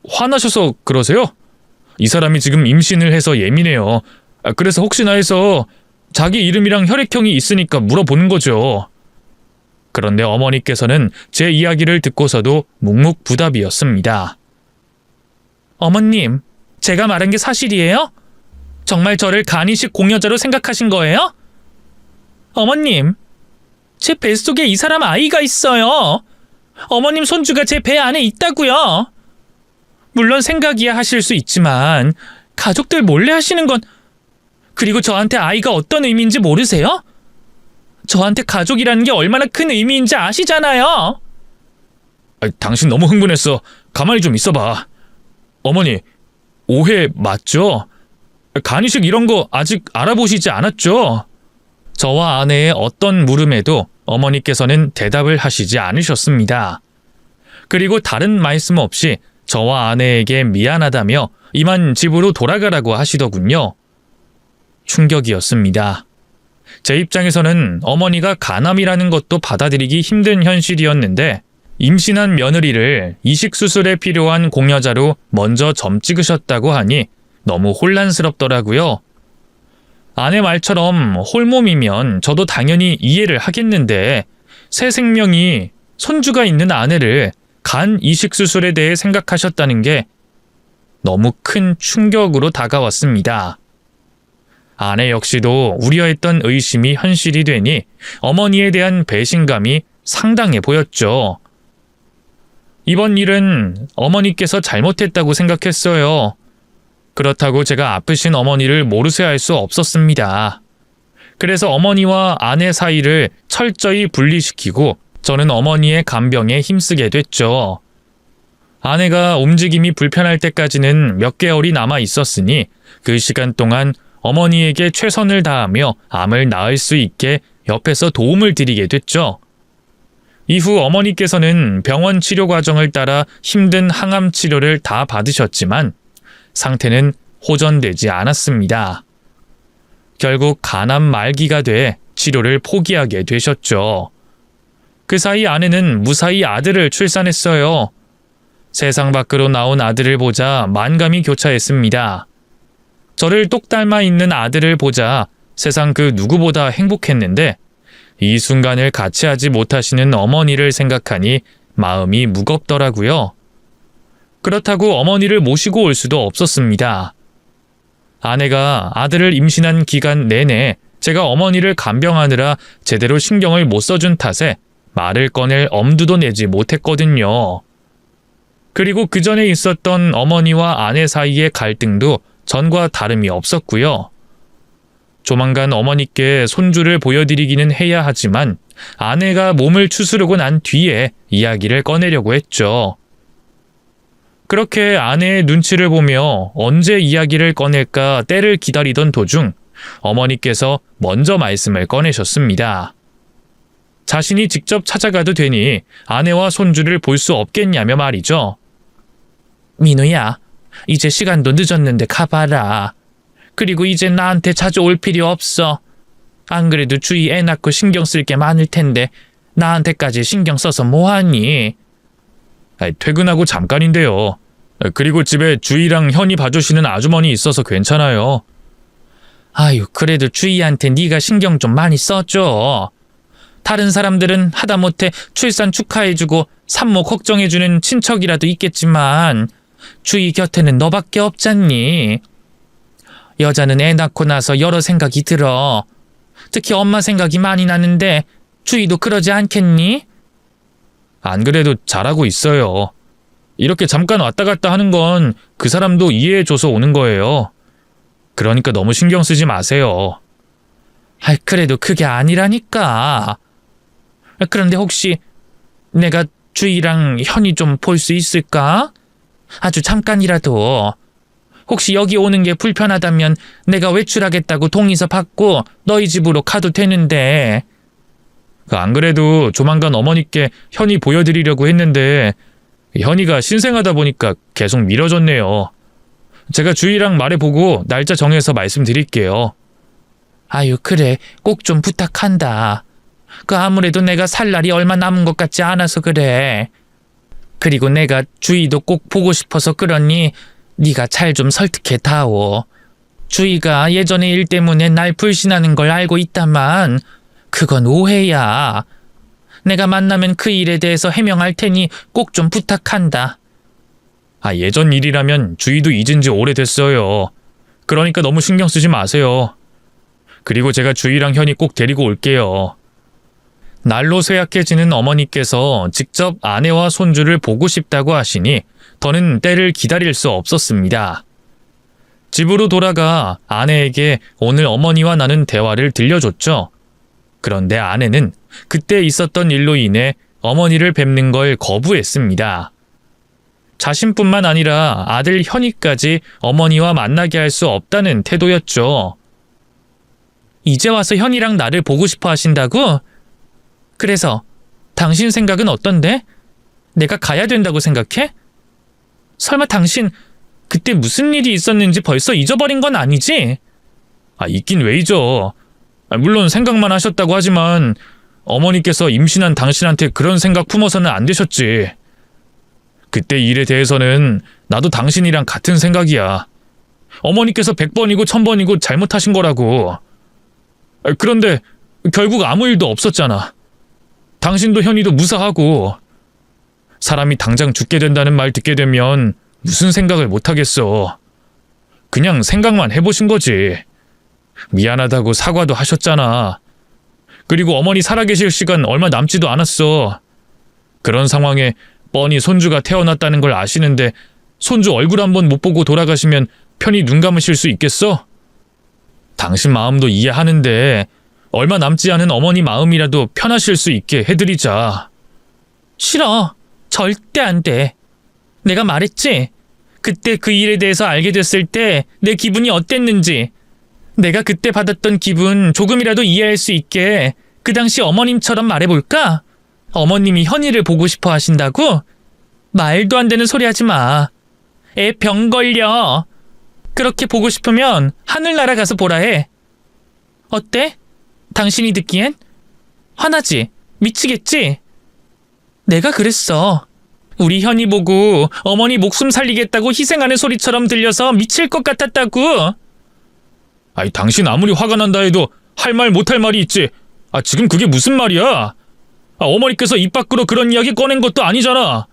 화나셔서 그러세요? 이 사람이 지금 임신을 해서 예민해요. 그래서 혹시나 해서 자기 이름이랑 혈액형이 있으니까 물어보는 거죠. 그런데 어머니께서는 제 이야기를 듣고서도 묵묵부답이었습니다. 어머님, 제가 말한 게 사실이에요? 정말 저를 간이식 공여자로 생각하신 거예요? 어머님, 제 뱃속에 이 사람 아이가 있어요. 어머님 손주가 제 배 안에 있다고요. 물론 생각이야 하실 수 있지만 가족들 몰래 하시는 건 그리고 저한테 아이가 어떤 의미인지 모르세요? 저한테 가족이라는 게 얼마나 큰 의미인지 아시잖아요. 당신 너무 흥분했어. 가만히 좀 있어봐. 어머니, 오해 맞죠? 간이식 이런 거 아직 알아보시지 않았죠? 저와 아내의 어떤 물음에도 어머니께서는 대답을 하시지 않으셨습니다. 그리고 다른 말씀 없이 저와 아내에게 미안하다며 이만 집으로 돌아가라고 하시더군요. 충격이었습니다. 제 입장에서는 어머니가 간암이라는 것도 받아들이기 힘든 현실이었는데 임신한 며느리를 이식수술에 필요한 공여자로 먼저 점 찍으셨다고 하니 너무 혼란스럽더라고요. 아내 말처럼 홀몸이면 저도 당연히 이해를 하겠는데 새 생명이 손주가 있는 아내를 간 이식수술에 대해 생각하셨다는 게 너무 큰 충격으로 다가왔습니다. 아내 역시도 우려했던 의심이 현실이 되니 어머니에 대한 배신감이 상당해 보였죠. 이번 일은 어머니께서 잘못했다고 생각했어요. 그렇다고 제가 아프신 어머니를 모르쇠할 수 없었습니다. 그래서 어머니와 아내 사이를 철저히 분리시키고 저는 어머니의 간병에 힘쓰게 됐죠. 아내가 움직임이 불편할 때까지는 몇 개월이 남아 있었으니 그 시간 동안 어머니에게 최선을 다하며 암을 낳을 수 있게 옆에서 도움을 드리게 됐죠. 이후 어머니께서는 병원 치료 과정을 따라 힘든 항암 치료를 다 받으셨지만 상태는 호전되지 않았습니다. 결국 간암 말기가 돼 치료를 포기하게 되셨죠. 그 사이 아내는 무사히 아들을 출산했어요. 세상 밖으로 나온 아들을 보자 만감이 교차했습니다. 저를 똑 닮아 있는 아들을 보자 세상 그 누구보다 행복했는데 이 순간을 같이 하지 못하시는 어머니를 생각하니 마음이 무겁더라고요. 그렇다고 어머니를 모시고 올 수도 없었습니다. 아내가 아들을 임신한 기간 내내 제가 어머니를 간병하느라 제대로 신경을 못 써준 탓에 말을 꺼낼 엄두도 내지 못했거든요. 그리고 그 전에 있었던 어머니와 아내 사이의 갈등도 전과 다름이 없었고요. 조만간 어머니께 손주를 보여드리기는 해야 하지만 아내가 몸을 추스르고 난 뒤에 이야기를 꺼내려고 했죠. 그렇게 아내의 눈치를 보며 언제 이야기를 꺼낼까 때를 기다리던 도중 어머니께서 먼저 말씀을 꺼내셨습니다. 자신이 직접 찾아가도 되니 아내와 손주를 볼 수 없겠냐며 말이죠. 민우야, 이제 시간도 늦었는데 가봐라. 그리고 이제 나한테 자주 올 필요 없어. 안 그래도 주위 애 낳고 신경 쓸 게 많을 텐데 나한테까지 신경 써서 뭐하니? 퇴근하고 잠깐인데요. 그리고 집에 주희랑 현이 봐주시는 아주머니 있어서 괜찮아요. 아유, 그래도 주희한테 네가 신경 좀 많이 써줘. 다른 사람들은 하다못해 출산 축하해주고 산모 걱정해주는 친척이라도 있겠지만 주희 곁에는 너밖에 없잖니. 여자는 애 낳고 나서 여러 생각이 들어. 특히 엄마 생각이 많이 나는데 주희도 그러지 않겠니? 안 그래도 잘하고 있어요. 이렇게 잠깐 왔다 갔다 하는 건 그 사람도 이해해줘서 오는 거예요. 그러니까 너무 신경 쓰지 마세요. 그래도 그게 아니라니까. 그런데 혹시 내가 주희랑 현이 좀 볼 수 있을까? 아주 잠깐이라도. 혹시 여기 오는 게 불편하다면 내가 외출하겠다고 동의서 받고 너희 집으로 가도 되는데. 안 그래도 조만간 어머니께 현이 보여드리려고 했는데 현이가 신생하다 보니까 계속 미뤄졌네요. 제가 주희랑 말해보고 날짜 정해서 말씀드릴게요. 아유, 그래. 꼭 좀 부탁한다. 아무래도 내가 살 날이 얼마 남은 것 같지 않아서 그래. 그리고 내가 주희도 꼭 보고 싶어서 그러니 네가 잘 좀 설득해 다오. 주희가 예전의 일 때문에 날 불신하는 걸 알고 있다만 그건 오해야. 내가 만나면 그 일에 대해서 해명할 테니 꼭 좀 부탁한다. 예전 일이라면 주희도 잊은 지 오래됐어요. 그러니까 너무 신경 쓰지 마세요. 그리고 제가 주희랑 현이 꼭 데리고 올게요. 날로 쇠약해지는 어머니께서 직접 아내와 손주를 보고 싶다고 하시니 더는 때를 기다릴 수 없었습니다. 집으로 돌아가 아내에게 오늘 어머니와 나눈 대화를 들려줬죠. 그런데 아내는 그때 있었던 일로 인해 어머니를 뵙는 걸 거부했습니다. 자신뿐만 아니라 아들 현이까지 어머니와 만나게 할 수 없다는 태도였죠. 이제 와서 현이랑 나를 보고 싶어 하신다고? 그래서 당신 생각은 어떤데? 내가 가야 된다고 생각해? 설마 당신 그때 무슨 일이 있었는지 벌써 잊어버린 건 아니지? 있긴 왜 잊어. 물론 생각만 하셨다고 하지만 어머니께서 임신한 당신한테 그런 생각 품어서는 안 되셨지. 그때 일에 대해서는 나도 당신이랑 같은 생각이야. 어머니께서 100번이고 1000번이고 잘못하신 거라고. 그런데 결국 아무 일도 없었잖아. 당신도 현이도 무사하고. 사람이 당장 죽게 된다는 말 듣게 되면 무슨 생각을 못하겠어. 그냥 생각만 해보신 거지. 미안하다고 사과도 하셨잖아. 그리고 어머니 살아계실 시간 얼마 남지도 않았어. 그런 상황에 뻔히 손주가 태어났다는 걸 아시는데 손주 얼굴 한번 못 보고 돌아가시면 편히 눈 감으실 수 있겠어? 당신 마음도 이해하는데 얼마 남지 않은 어머니 마음이라도 편하실 수 있게 해드리자. 싫어. 절대 안 돼. 내가 말했지? 그때 그 일에 대해서 알게 됐을 때 내 기분이 어땠는지. 내가 그때 받았던 기분 조금이라도 이해할 수 있게 그 당시 어머님처럼 말해볼까? 어머님이 현이를 보고 싶어 하신다고? 말도 안 되는 소리 하지 마. 애 병 걸려. 그렇게 보고 싶으면 하늘 날아가서 보라 해. 어때? 당신이 듣기엔? 화나지? 미치겠지? 내가 그랬어. 우리 현이 보고 어머니 목숨 살리겠다고 희생하는 소리처럼 들려서 미칠 것 같았다고. 당신 아무리 화가 난다 해도 할 말 못할 말이 있지. 지금 그게 무슨 말이야? 어머니께서 입 밖으로 그런 이야기 꺼낸 것도 아니잖아.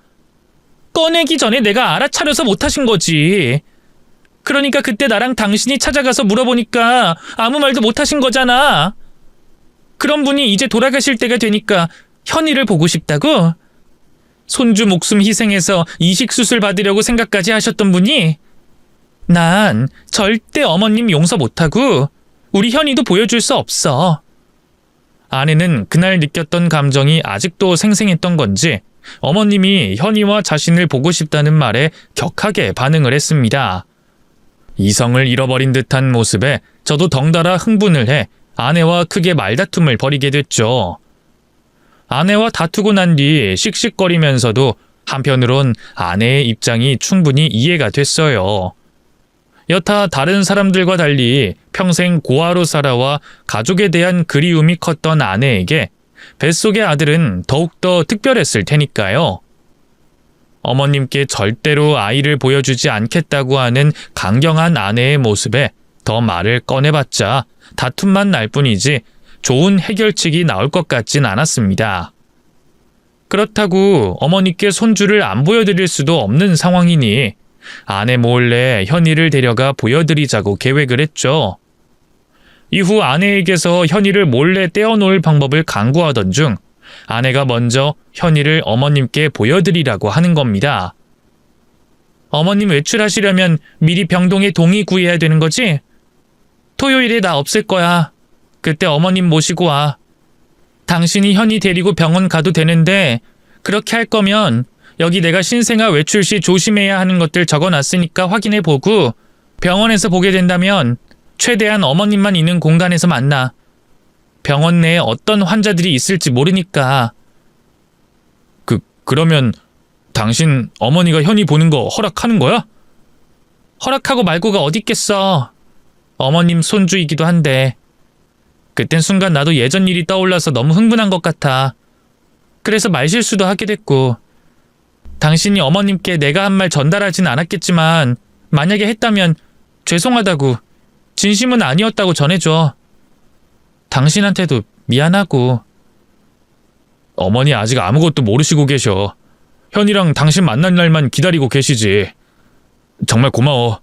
꺼내기 전에 내가 알아차려서 못하신 거지. 그러니까 그때 나랑 당신이 찾아가서 물어보니까 아무 말도 못하신 거잖아. 그런 분이 이제 돌아가실 때가 되니까 현이를 보고 싶다고? 손주 목숨 희생해서 이식수술 받으려고 생각까지 하셨던 분이? 난 절대 어머님 용서 못하고 우리 현이도 보여줄 수 없어. 아내는 그날 느꼈던 감정이 아직도 생생했던 건지 어머님이 현이와 자신을 보고 싶다는 말에 격하게 반응을 했습니다. 이성을 잃어버린 듯한 모습에 저도 덩달아 흥분을 해 아내와 크게 말다툼을 벌이게 됐죠. 아내와 다투고 난 뒤 씩씩거리면서도 한편으론 아내의 입장이 충분히 이해가 됐어요. 여타 다른 사람들과 달리 평생 고아로 살아와 가족에 대한 그리움이 컸던 아내에게 뱃속의 아들은 더욱더 특별했을 테니까요. 어머님께 절대로 아이를 보여주지 않겠다고 하는 강경한 아내의 모습에 더 말을 꺼내봤자 다툼만 날 뿐이지 좋은 해결책이 나올 것 같진 않았습니다. 그렇다고 어머니께 손주를 안 보여드릴 수도 없는 상황이니 아내 몰래 현이를 데려가 보여드리자고 계획을 했죠. 이후 아내에게서 현이를 몰래 떼어놓을 방법을 강구하던 중 아내가 먼저 현이를 어머님께 보여드리라고 하는 겁니다. 어머님 외출하시려면 미리 병동에 동의 구해야 되는 거지? 토요일에 나 없을 거야. 그때 어머님 모시고 와. 당신이 현이 데리고 병원 가도 되는데 그렇게 할 거면 여기 내가 신생아 외출 시 조심해야 하는 것들 적어놨으니까 확인해보고 병원에서 보게 된다면 최대한 어머님만 있는 공간에서 만나. 병원 내에 어떤 환자들이 있을지 모르니까. 그러면 당신 어머니가 현이 보는 거 허락하는 거야? 허락하고 말고가 어딨겠어. 어머님 손주이기도 한데. 그땐 순간 나도 예전 일이 떠올라서 너무 흥분한 것 같아. 그래서 말실수도 하게 됐고. 당신이 어머님께 내가 한 말 전달하진 않았겠지만 만약에 했다면 죄송하다고, 진심은 아니었다고 전해줘. 당신한테도 미안하고. 어머니 아직 아무것도 모르시고 계셔. 현이랑 당신 만날 날만 기다리고 계시지. 정말 고마워.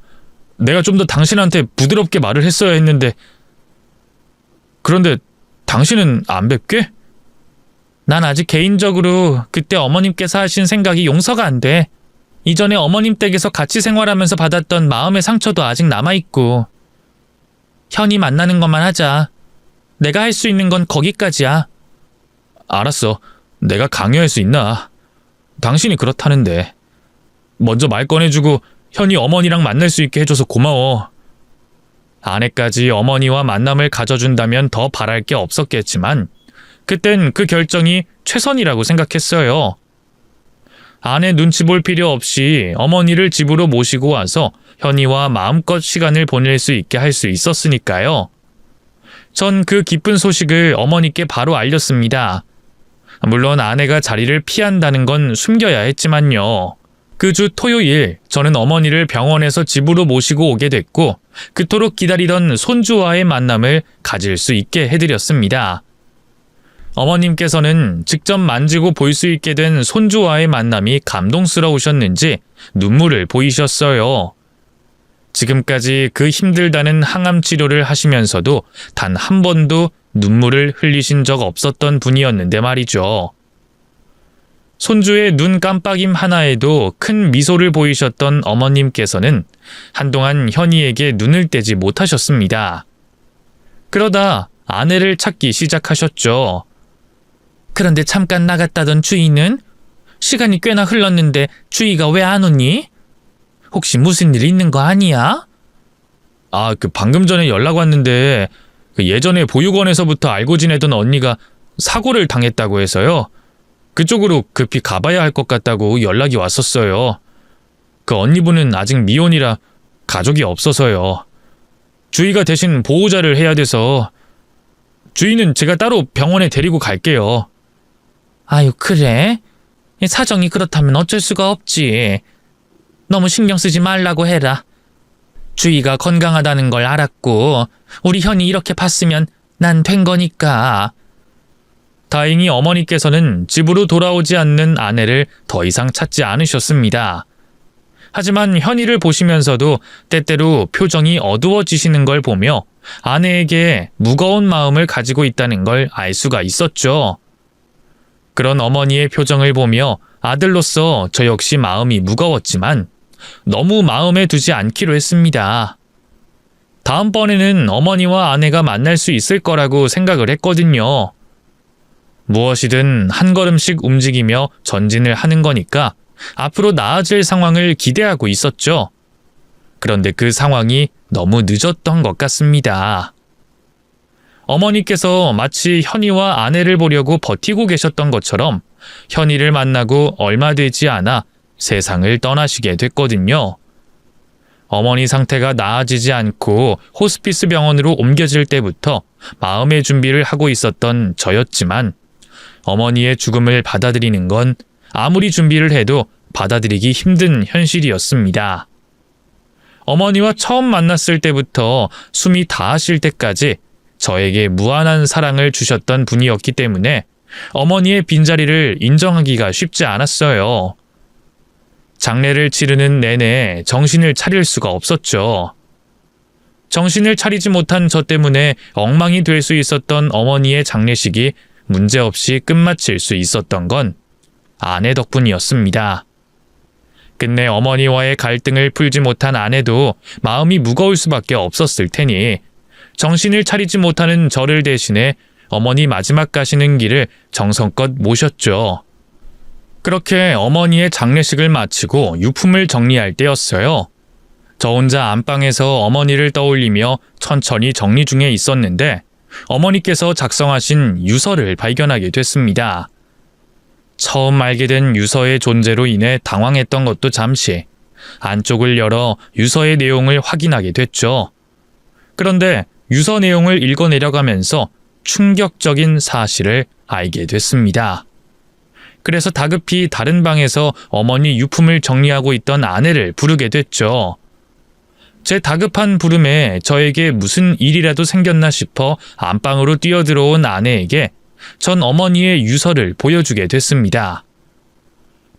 내가 좀 더 당신한테 부드럽게 말을 했어야 했는데. 그런데 당신은 안 뵙게? 난 아직 개인적으로 그때 어머님께서 하신 생각이 용서가 안 돼. 이전에 어머님 댁에서 같이 생활하면서 받았던 마음의 상처도 아직 남아있고. 현이 만나는 것만 하자. 내가 할 수 있는 건 거기까지야. 알았어. 내가 강요할 수 있나? 당신이 그렇다는데. 먼저 말 꺼내주고 현이 어머니랑 만날 수 있게 해줘서 고마워. 아내까지 어머니와 만남을 가져준다면 더 바랄 게 없었겠지만 그땐 그 결정이 최선이라고 생각했어요. 아내 눈치 볼 필요 없이 어머니를 집으로 모시고 와서 현이와 마음껏 시간을 보낼 수 있게 할 수 있었으니까요. 전 그 기쁜 소식을 어머니께 바로 알렸습니다. 물론 아내가 자리를 피한다는 건 숨겨야 했지만요. 그 주 토요일 저는 어머니를 병원에서 집으로 모시고 오게 됐고 그토록 기다리던 손주와의 만남을 가질 수 있게 해드렸습니다. 어머님께서는 직접 만지고 볼 수 있게 된 손주와의 만남이 감동스러우셨는지 눈물을 보이셨어요. 지금까지 그 힘들다는 항암 치료를 하시면서도 단 한 번도 눈물을 흘리신 적 없었던 분이었는데 말이죠. 손주의 눈 깜빡임 하나에도 큰 미소를 보이셨던 어머님께서는 한동안 현이에게 눈을 떼지 못하셨습니다. 그러다 아내를 찾기 시작하셨죠. 그런데 잠깐 나갔다던 주희는? 시간이 꽤나 흘렀는데 주희가 왜 안 오니? 혹시 무슨 일 있는 거 아니야? 방금 전에 연락 왔는데 예전에 보육원에서부터 알고 지내던 언니가 사고를 당했다고 해서요. 그쪽으로 급히 가봐야 할 것 같다고 연락이 왔었어요. 그 언니분은 아직 미혼이라 가족이 없어서요. 주희가 대신 보호자를 해야 돼서 주희는 제가 따로 병원에 데리고 갈게요. 아유, 그래? 사정이 그렇다면 어쩔 수가 없지. 너무 신경 쓰지 말라고 해라. 주희가 건강하다는 걸 알았고 우리 현이 이렇게 봤으면 난 된 거니까. 다행히 어머니께서는 집으로 돌아오지 않는 아내를 더 이상 찾지 않으셨습니다. 하지만 현이를 보시면서도 때때로 표정이 어두워지시는 걸 보며 아내에게 무거운 마음을 가지고 있다는 걸 알 수가 있었죠. 그런 어머니의 표정을 보며 아들로서 저 역시 마음이 무거웠지만 너무 마음에 두지 않기로 했습니다. 다음번에는 어머니와 아내가 만날 수 있을 거라고 생각을 했거든요. 무엇이든 한 걸음씩 움직이며 전진을 하는 거니까 앞으로 나아질 상황을 기대하고 있었죠. 그런데 그 상황이 너무 늦었던 것 같습니다. 어머니께서 마치 현이와 아내를 보려고 버티고 계셨던 것처럼 현이를 만나고 얼마 되지 않아 세상을 떠나시게 됐거든요. 어머니 상태가 나아지지 않고 호스피스 병원으로 옮겨질 때부터 마음의 준비를 하고 있었던 저였지만 어머니의 죽음을 받아들이는 건 아무리 준비를 해도 받아들이기 힘든 현실이었습니다. 어머니와 처음 만났을 때부터 숨이 닿으실 때까지 저에게 무한한 사랑을 주셨던 분이었기 때문에 어머니의 빈자리를 인정하기가 쉽지 않았어요. 장례를 치르는 내내 정신을 차릴 수가 없었죠. 정신을 차리지 못한 저 때문에 엉망이 될 수 있었던 어머니의 장례식이 문제없이 끝마칠 수 있었던 건 아내 덕분이었습니다. 끝내 어머니와의 갈등을 풀지 못한 아내도 마음이 무거울 수밖에 없었을 테니 정신을 차리지 못하는 저를 대신해 어머니 마지막 가시는 길을 정성껏 모셨죠. 그렇게 어머니의 장례식을 마치고 유품을 정리할 때였어요. 저 혼자 안방에서 어머니를 떠올리며 천천히 정리 중에 있었는데 어머니께서 작성하신 유서를 발견하게 됐습니다. 처음 알게 된 유서의 존재로 인해 당황했던 것도 잠시 안쪽을 열어 유서의 내용을 확인하게 됐죠. 그런데 유서 내용을 읽어내려가면서 충격적인 사실을 알게 됐습니다. 그래서 다급히 다른 방에서 어머니 유품을 정리하고 있던 아내를 부르게 됐죠. 제 다급한 부름에 저에게 무슨 일이라도 생겼나 싶어 안방으로 뛰어들어온 아내에게 전 어머니의 유서를 보여주게 됐습니다.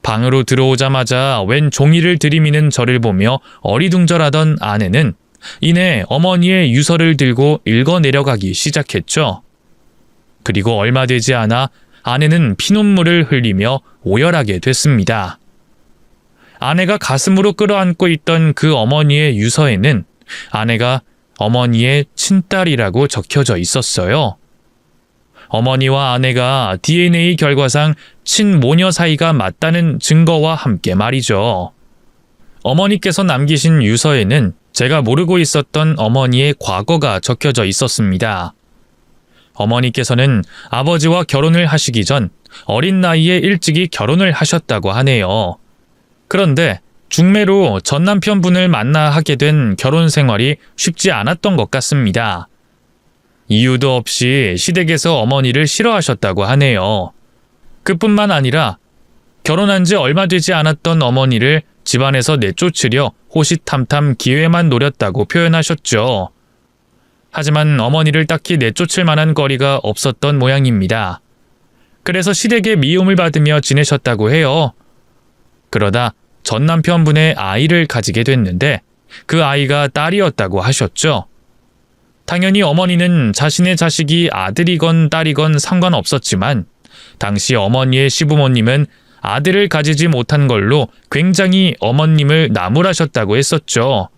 방으로 들어오자마자 웬 종이를 들이미는 저를 보며 어리둥절하던 아내는 이내 어머니의 유서를 들고 읽어내려가기 시작했죠. 그리고 얼마 되지 않아 아내는 피눈물을 흘리며 오열하게 됐습니다. 아내가 가슴으로 끌어안고 있던 그 어머니의 유서에는 아내가 어머니의 친딸이라고 적혀져 있었어요. 어머니와 아내가 DNA 결과상 친모녀 사이가 맞다는 증거와 함께 말이죠. 어머니께서 남기신 유서에는 제가 모르고 있었던 어머니의 과거가 적혀져 있었습니다. 어머니께서는 아버지와 결혼을 하시기 전 어린 나이에 일찍이 결혼을 하셨다고 하네요. 그런데 중매로 전 남편분을 만나 하게 된 결혼 생활이 쉽지 않았던 것 같습니다. 이유도 없이 시댁에서 어머니를 싫어하셨다고 하네요. 그뿐만 아니라 결혼한 지 얼마 되지 않았던 어머니를 집안에서 내쫓으려 호시탐탐 기회만 노렸다고 표현하셨죠. 하지만 어머니를 딱히 내쫓을 만한 거리가 없었던 모양입니다. 그래서 시댁의 미움을 받으며 지내셨다고 해요. 그러다 전 남편분의 아이를 가지게 됐는데 그 아이가 딸이었다고 하셨죠. 당연히 어머니는 자신의 자식이 아들이건 딸이건 상관없었지만 당시 어머니의 시부모님은 아들을 가지지 못한 걸로 굉장히 어머님을 나무라셨다고 했었죠.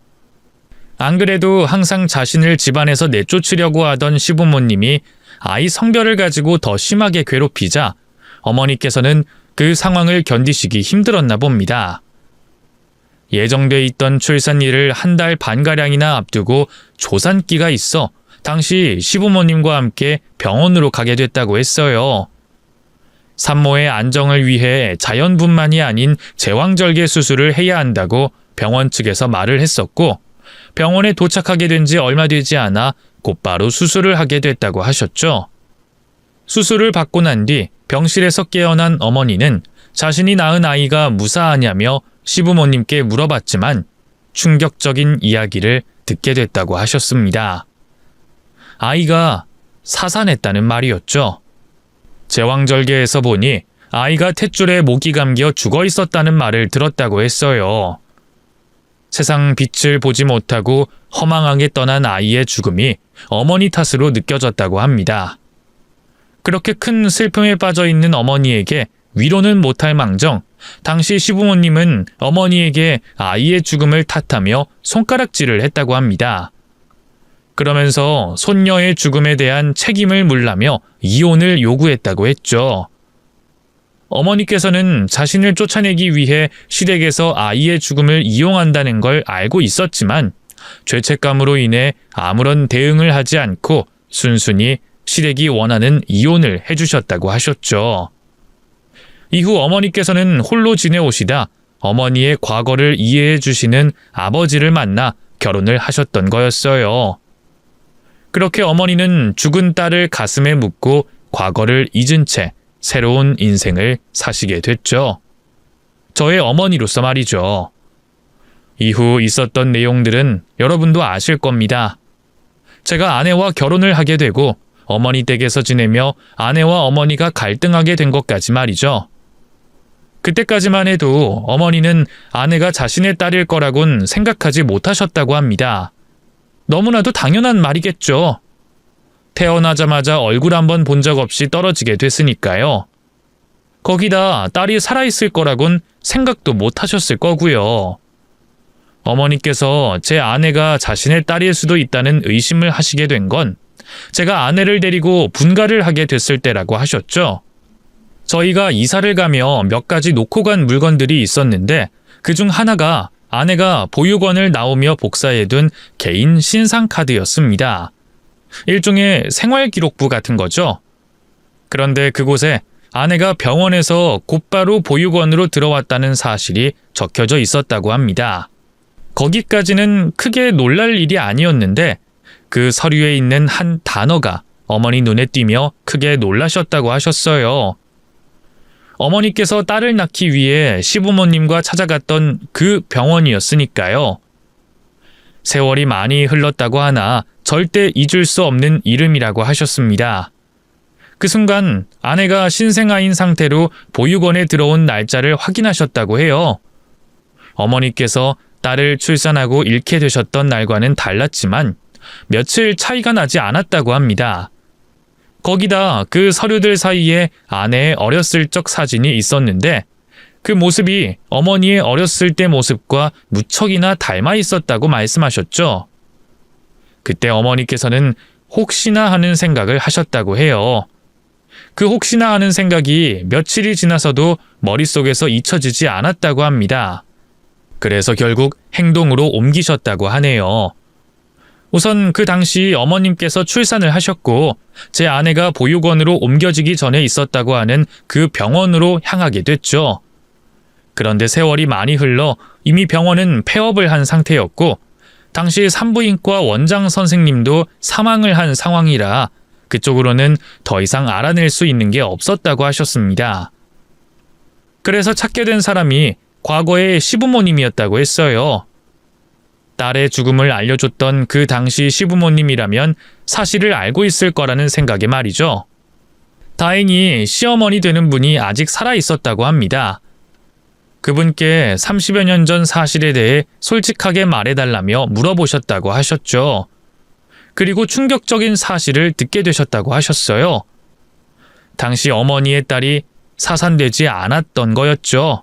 안 그래도 항상 자신을 집안에서 내쫓으려고 하던 시부모님이 아이 성별을 가지고 더 심하게 괴롭히자 어머니께서는 그 상황을 견디시기 힘들었나 봅니다. 예정돼 있던 출산일을 한 달 반가량이나 앞두고 조산기가 있어 당시 시부모님과 함께 병원으로 가게 됐다고 했어요. 산모의 안정을 위해 자연분만이 아닌 제왕절개 수술을 해야 한다고 병원 측에서 말을 했었고 병원에 도착하게 된 지 얼마 되지 않아 곧바로 수술을 하게 됐다고 하셨죠. 수술을 받고 난 뒤 병실에서 깨어난 어머니는 자신이 낳은 아이가 무사하냐며 시부모님께 물어봤지만 충격적인 이야기를 듣게 됐다고 하셨습니다. 아이가 사산했다는 말이었죠. 제왕절개에서 보니 아이가 탯줄에 목이 감겨 죽어 있었다는 말을 들었다고 했어요. 세상 빛을 보지 못하고 허망하게 떠난 아이의 죽음이 어머니 탓으로 느껴졌다고 합니다. 그렇게 큰 슬픔에 빠져 있는 어머니에게 위로는 못할 망정 당시 시부모님은 어머니에게 아이의 죽음을 탓하며 손가락질을 했다고 합니다. 그러면서 손녀의 죽음에 대한 책임을 물라며 이혼을 요구했다고 했죠. 어머니께서는 자신을 쫓아내기 위해 시댁에서 아이의 죽음을 이용한다는 걸 알고 있었지만 죄책감으로 인해 아무런 대응을 하지 않고 순순히 시댁이 원하는 이혼을 해주셨다고 하셨죠. 이후 어머니께서는 홀로 지내오시다 어머니의 과거를 이해해 주시는 아버지를 만나 결혼을 하셨던 거였어요. 그렇게 어머니는 죽은 딸을 가슴에 묻고 과거를 잊은 채 새로운 인생을 사시게 됐죠. 저의 어머니로서 말이죠. 이후 있었던 내용들은 여러분도 아실 겁니다. 제가 아내와 결혼을 하게 되고 어머니 댁에서 지내며 아내와 어머니가 갈등하게 된 것까지 말이죠. 그때까지만 해도 어머니는 아내가 자신의 딸일 거라곤 생각하지 못하셨다고 합니다. 너무나도 당연한 말이겠죠. 태어나자마자 얼굴 한번 본 적 없이 떨어지게 됐으니까요. 거기다 딸이 살아있을 거라곤 생각도 못 하셨을 거고요. 어머니께서 제 아내가 자신의 딸일 수도 있다는 의심을 하시게 된 건 제가 아내를 데리고 분가를 하게 됐을 때라고 하셨죠. 저희가 이사를 가며 몇 가지 놓고 간 물건들이 있었는데 그중 하나가 아내가 보육원을 나오며 복사해둔 개인 신상카드였습니다. 일종의 생활기록부 같은 거죠. 그런데 그곳에 아내가 병원에서 곧바로 보육원으로 들어왔다는 사실이 적혀져 있었다고 합니다. 거기까지는 크게 놀랄 일이 아니었는데 그 서류에 있는 한 단어가 어머니 눈에 띄며 크게 놀라셨다고 하셨어요. 어머니께서 딸을 낳기 위해 시부모님과 찾아갔던 그 병원이었으니까요. 세월이 많이 흘렀다고 하나 절대 잊을 수 없는 이름이라고 하셨습니다. 그 순간 아내가 신생아인 상태로 보육원에 들어온 날짜를 확인하셨다고 해요. 어머니께서 딸을 출산하고 잃게 되셨던 날과는 달랐지만 며칠 차이가 나지 않았다고 합니다. 거기다 그 서류들 사이에 아내의 어렸을 적 사진이 있었는데 그 모습이 어머니의 어렸을 때 모습과 무척이나 닮아 있었다고 말씀하셨죠. 그때 어머니께서는 혹시나 하는 생각을 하셨다고 해요. 그 혹시나 하는 생각이 며칠이 지나서도 머릿속에서 잊혀지지 않았다고 합니다. 그래서 결국 행동으로 옮기셨다고 하네요. 우선 그 당시 어머님께서 출산을 하셨고 제 아내가 보육원으로 옮겨지기 전에 있었다고 하는 그 병원으로 향하게 됐죠. 그런데 세월이 많이 흘러 이미 병원은 폐업을 한 상태였고 당시 산부인과 원장 선생님도 사망을 한 상황이라 그쪽으로는 더 이상 알아낼 수 있는 게 없었다고 하셨습니다. 그래서 찾게 된 사람이 과거의 시부모님이었다고 했어요. 딸의 죽음을 알려줬던 그 당시 시부모님이라면 사실을 알고 있을 거라는 생각에 말이죠. 다행히 시어머니 되는 분이 아직 살아 있었다고 합니다. 그분께 30여 년 전 사실에 대해 솔직하게 말해달라며 물어보셨다고 하셨죠. 그리고 충격적인 사실을 듣게 되셨다고 하셨어요. 당시 어머니의 딸이 사산되지 않았던 거였죠.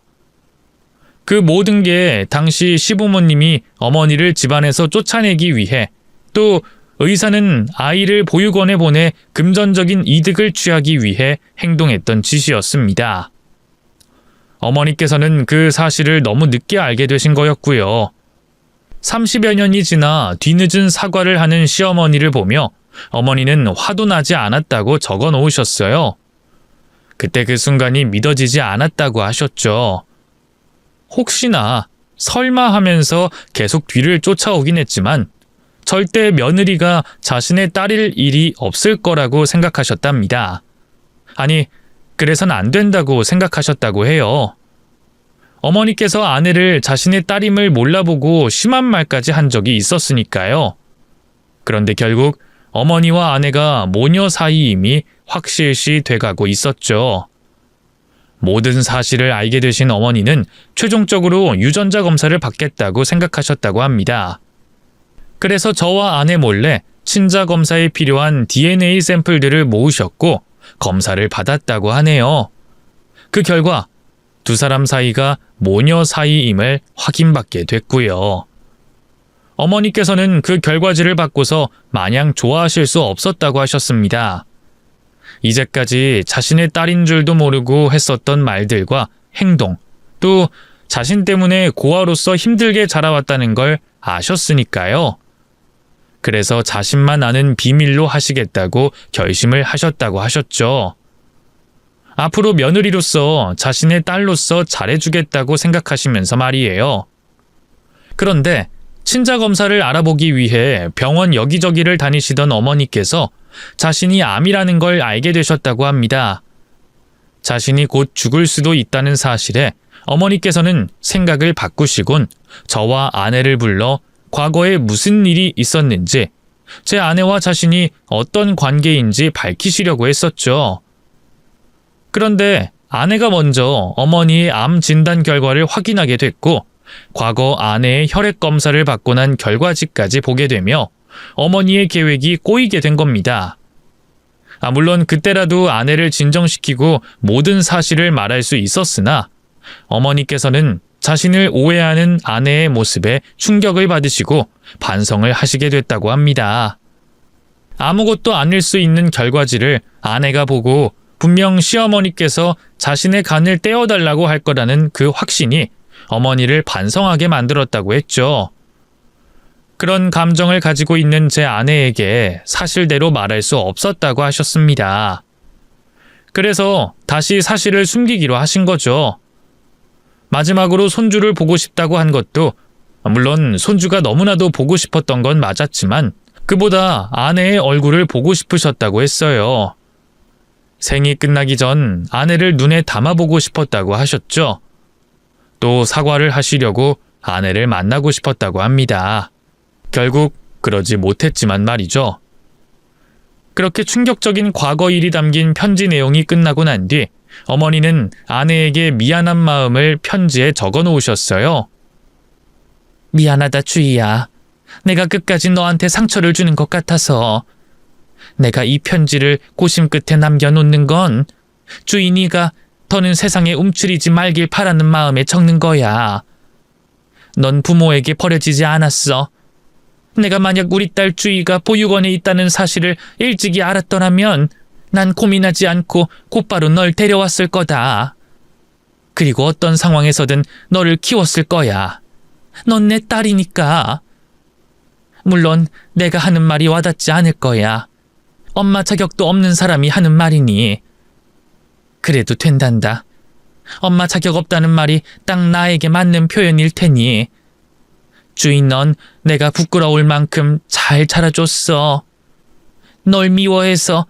그 모든 게 당시 시부모님이 어머니를 집안에서 쫓아내기 위해 또 의사는 아이를 보육원에 보내 금전적인 이득을 취하기 위해 행동했던 짓이었습니다. 어머니께서는 그 사실을 너무 늦게 알게 되신 거였고요. 30여 년이 지나 뒤늦은 사과를 하는 시어머니를 보며 어머니는 화도 나지 않았다고 적어 놓으셨어요. 그때 그 순간이 믿어지지 않았다고 하셨죠. 혹시나 설마 하면서 계속 뒤를 쫓아오긴 했지만 절대 며느리가 자신의 딸일 일이 없을 거라고 생각하셨답니다. 아니, 그래선 안 된다고 생각하셨다고 해요. 어머니께서 아내를 자신의 딸임을 몰라보고 심한 말까지 한 적이 있었으니까요. 그런데 결국 어머니와 아내가 모녀 사이임이 확실시 돼가고 있었죠. 모든 사실을 알게 되신 어머니는 최종적으로 유전자 검사를 받겠다고 생각하셨다고 합니다. 그래서 저와 아내 몰래 친자 검사에 필요한 DNA 샘플들을 모으셨고 검사를 받았다고 하네요. 그 결과 두 사람 사이가 모녀 사이임을 확인받게 됐고요. 어머니께서는 그 결과지를 받고서 마냥 좋아하실 수 없었다고 하셨습니다. 이제까지 자신의 딸인 줄도 모르고 했었던 말들과 행동, 또 자신 때문에 고아로서 힘들게 자라왔다는 걸 아셨으니까요. 그래서 자신만 아는 비밀로 하시겠다고 결심을 하셨다고 하셨죠. 앞으로 며느리로서 자신의 딸로서 잘해주겠다고 생각하시면서 말이에요. 그런데 친자 검사를 알아보기 위해 병원 여기저기를 다니시던 어머니께서 자신이 암이라는 걸 알게 되셨다고 합니다. 자신이 곧 죽을 수도 있다는 사실에 어머니께서는 생각을 바꾸시곤 저와 아내를 불러 과거에 무슨 일이 있었는지, 제 아내와 자신이 어떤 관계인지 밝히시려고 했었죠. 그런데 아내가 먼저 어머니의 암 진단 결과를 확인하게 됐고, 과거 아내의 혈액 검사를 받고 난 결과지까지 보게 되며 어머니의 계획이 꼬이게 된 겁니다. 물론 그때라도 아내를 진정시키고 모든 사실을 말할 수 있었으나 어머니께서는 자신을 오해하는 아내의 모습에 충격을 받으시고 반성을 하시게 됐다고 합니다. 아무것도 아닐 수 있는 결과지를 아내가 보고 분명 시어머니께서 자신의 간을 떼어달라고 할 거라는 그 확신이 어머니를 반성하게 만들었다고 했죠. 그런 감정을 가지고 있는 제 아내에게 사실대로 말할 수 없었다고 하셨습니다. 그래서 다시 사실을 숨기기로 하신 거죠. 마지막으로 손주를 보고 싶다고 한 것도 물론 손주가 너무나도 보고 싶었던 건 맞았지만 그보다 아내의 얼굴을 보고 싶으셨다고 했어요. 생이 끝나기 전 아내를 눈에 담아보고 싶었다고 하셨죠. 또 사과를 하시려고 아내를 만나고 싶었다고 합니다. 결국 그러지 못했지만 말이죠. 그렇게 충격적인 과거 일이 담긴 편지 내용이 끝나고 난 뒤 어머니는 아내에게 미안한 마음을 편지에 적어 놓으셨어요. 미안하다, 주희야. 내가 끝까지 너한테 상처를 주는 것 같아서. 내가 이 편지를 고심 끝에 남겨놓는 건 주인이가 더는 세상에 움츠리지 말길 바라는 마음에 적는 거야. 넌 부모에게 버려지지 않았어. 내가 만약 우리 딸 주희가 보육원에 있다는 사실을 일찍이 알았더라면 난 고민하지 않고 곧바로 널 데려왔을 거다. 그리고 어떤 상황에서든 너를 키웠을 거야. 넌 내 딸이니까. 물론 내가 하는 말이 와닿지 않을 거야. 엄마 자격도 없는 사람이 하는 말이니. 그래도 된단다. 엄마 자격 없다는 말이 딱 나에게 맞는 표현일 테니. 주인, 넌 내가 부끄러울 만큼 잘 자라줬어. 널 미워해서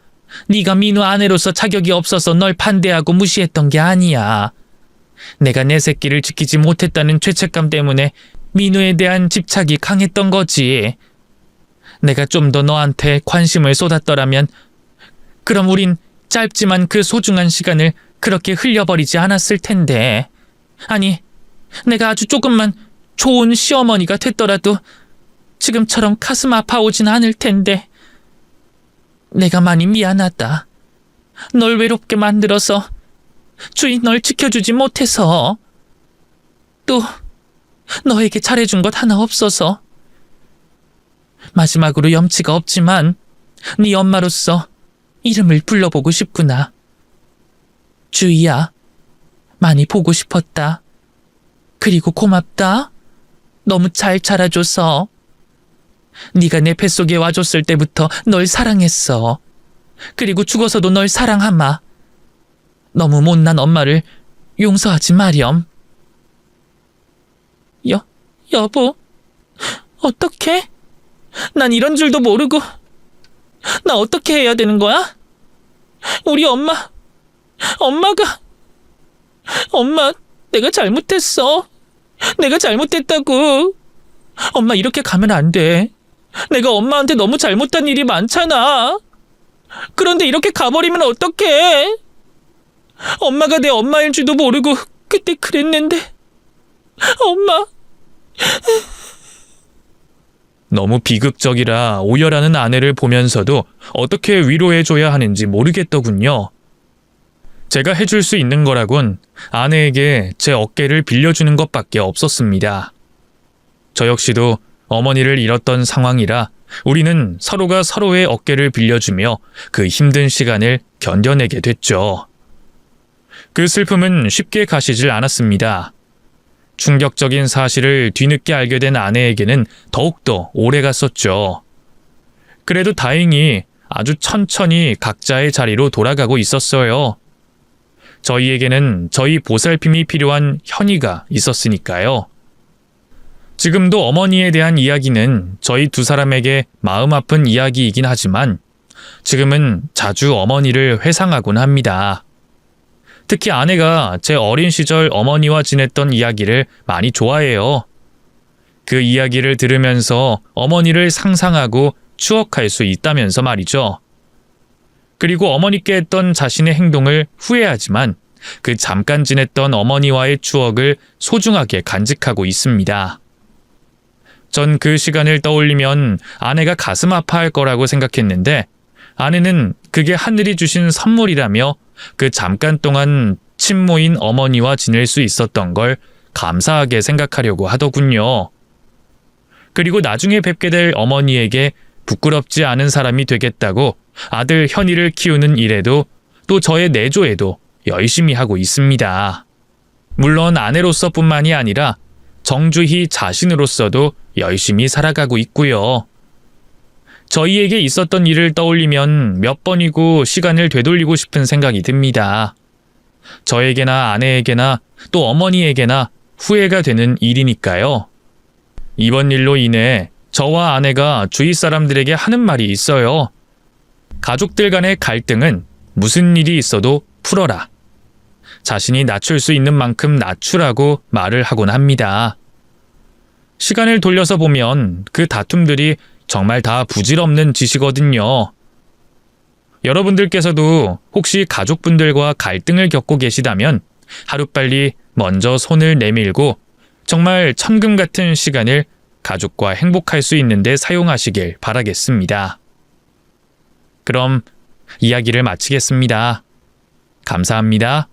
네가 민우 아내로서 자격이 없어서 널 반대하고 무시했던 게 아니야. 내가 내 새끼를 지키지 못했다는 죄책감 때문에 민우에 대한 집착이 강했던 거지. 내가 좀 더 너한테 관심을 쏟았더라면 그럼 우린 짧지만 그 소중한 시간을 그렇게 흘려버리지 않았을 텐데. 아니, 내가 아주 조금만 좋은 시어머니가 됐더라도 지금처럼 가슴 아파오진 않을 텐데. 내가 많이 미안하다. 널 외롭게 만들어서, 주인 널 지켜주지 못해서, 또 너에게 잘해준 것 하나 없어서. 마지막으로 염치가 없지만 네 엄마로서 이름을 불러보고 싶구나. 주희야, 많이 보고 싶었다. 그리고 고맙다. 너무 잘 자라줘서. 네가 내 뱃속에 와줬을 때부터 널 사랑했어. 그리고 죽어서도 널 사랑하마. 너무 못난 엄마를 용서하지 마렴. 여보, 어떡해? 난 이런 줄도 모르고. 나 어떻게 해야 되는 거야? 우리 엄마, 내가 잘못했어. 내가 잘못했다고. 엄마, 이렇게 가면 안 돼. 내가 엄마한테 너무 잘못한 일이 많잖아. 그런데 이렇게 가버리면 어떡해? 엄마가 내 엄마일 줄도 모르고 그때 그랬는데. 엄마. 너무 비극적이라 오열하는 아내를 보면서도 어떻게 위로해줘야 하는지 모르겠더군요. 제가 해줄 수 있는 거라곤 아내에게 제 어깨를 빌려주는 것밖에 없었습니다. 저 역시도 어머니를 잃었던 상황이라 우리는 서로가 서로의 어깨를 빌려주며 그 힘든 시간을 견뎌내게 됐죠. 그 슬픔은 쉽게 가시질 않았습니다. 충격적인 사실을 뒤늦게 알게 된 아내에게는 더욱더 오래 갔었죠. 그래도 다행히 아주 천천히 각자의 자리로 돌아가고 있었어요. 저희에게는 저희 보살핌이 필요한 현이가 있었으니까요. 지금도 어머니에 대한 이야기는 저희 두 사람에게 마음 아픈 이야기이긴 하지만 지금은 자주 어머니를 회상하곤 합니다. 특히 아내가 제 어린 시절 어머니와 지냈던 이야기를 많이 좋아해요. 그 이야기를 들으면서 어머니를 상상하고 추억할 수 있다면서 말이죠. 그리고 어머니께 했던 자신의 행동을 후회하지만 그 잠깐 지냈던 어머니와의 추억을 소중하게 간직하고 있습니다. 전 그 시간을 떠올리면 아내가 가슴 아파할 거라고 생각했는데 아내는 그게 하늘이 주신 선물이라며 그 잠깐 동안 친모인 어머니와 지낼 수 있었던 걸 감사하게 생각하려고 하더군요. 그리고 나중에 뵙게 될 어머니에게 부끄럽지 않은 사람이 되겠다고 아들 현이를 키우는 일에도 또 저의 내조에도 열심히 하고 있습니다. 물론 아내로서뿐만이 아니라 정주희 자신으로서도 열심히 살아가고 있고요. 저희에게 있었던 일을 떠올리면 몇 번이고 시간을 되돌리고 싶은 생각이 듭니다. 저에게나 아내에게나 또 어머니에게나 후회가 되는 일이니까요. 이번 일로 인해 저와 아내가 주위 사람들에게 하는 말이 있어요. 가족들 간의 갈등은 무슨 일이 있어도 풀어라. 자신이 낮출 수 있는 만큼 낮추라고 말을 하곤 합니다. 시간을 돌려서 보면 그 다툼들이 정말 다 부질없는 짓이거든요. 여러분들께서도 혹시 가족분들과 갈등을 겪고 계시다면 하루빨리 먼저 손을 내밀고 정말 천금 같은 시간을 가족과 행복할 수 있는데 사용하시길 바라겠습니다. 그럼 이야기를 마치겠습니다. 감사합니다.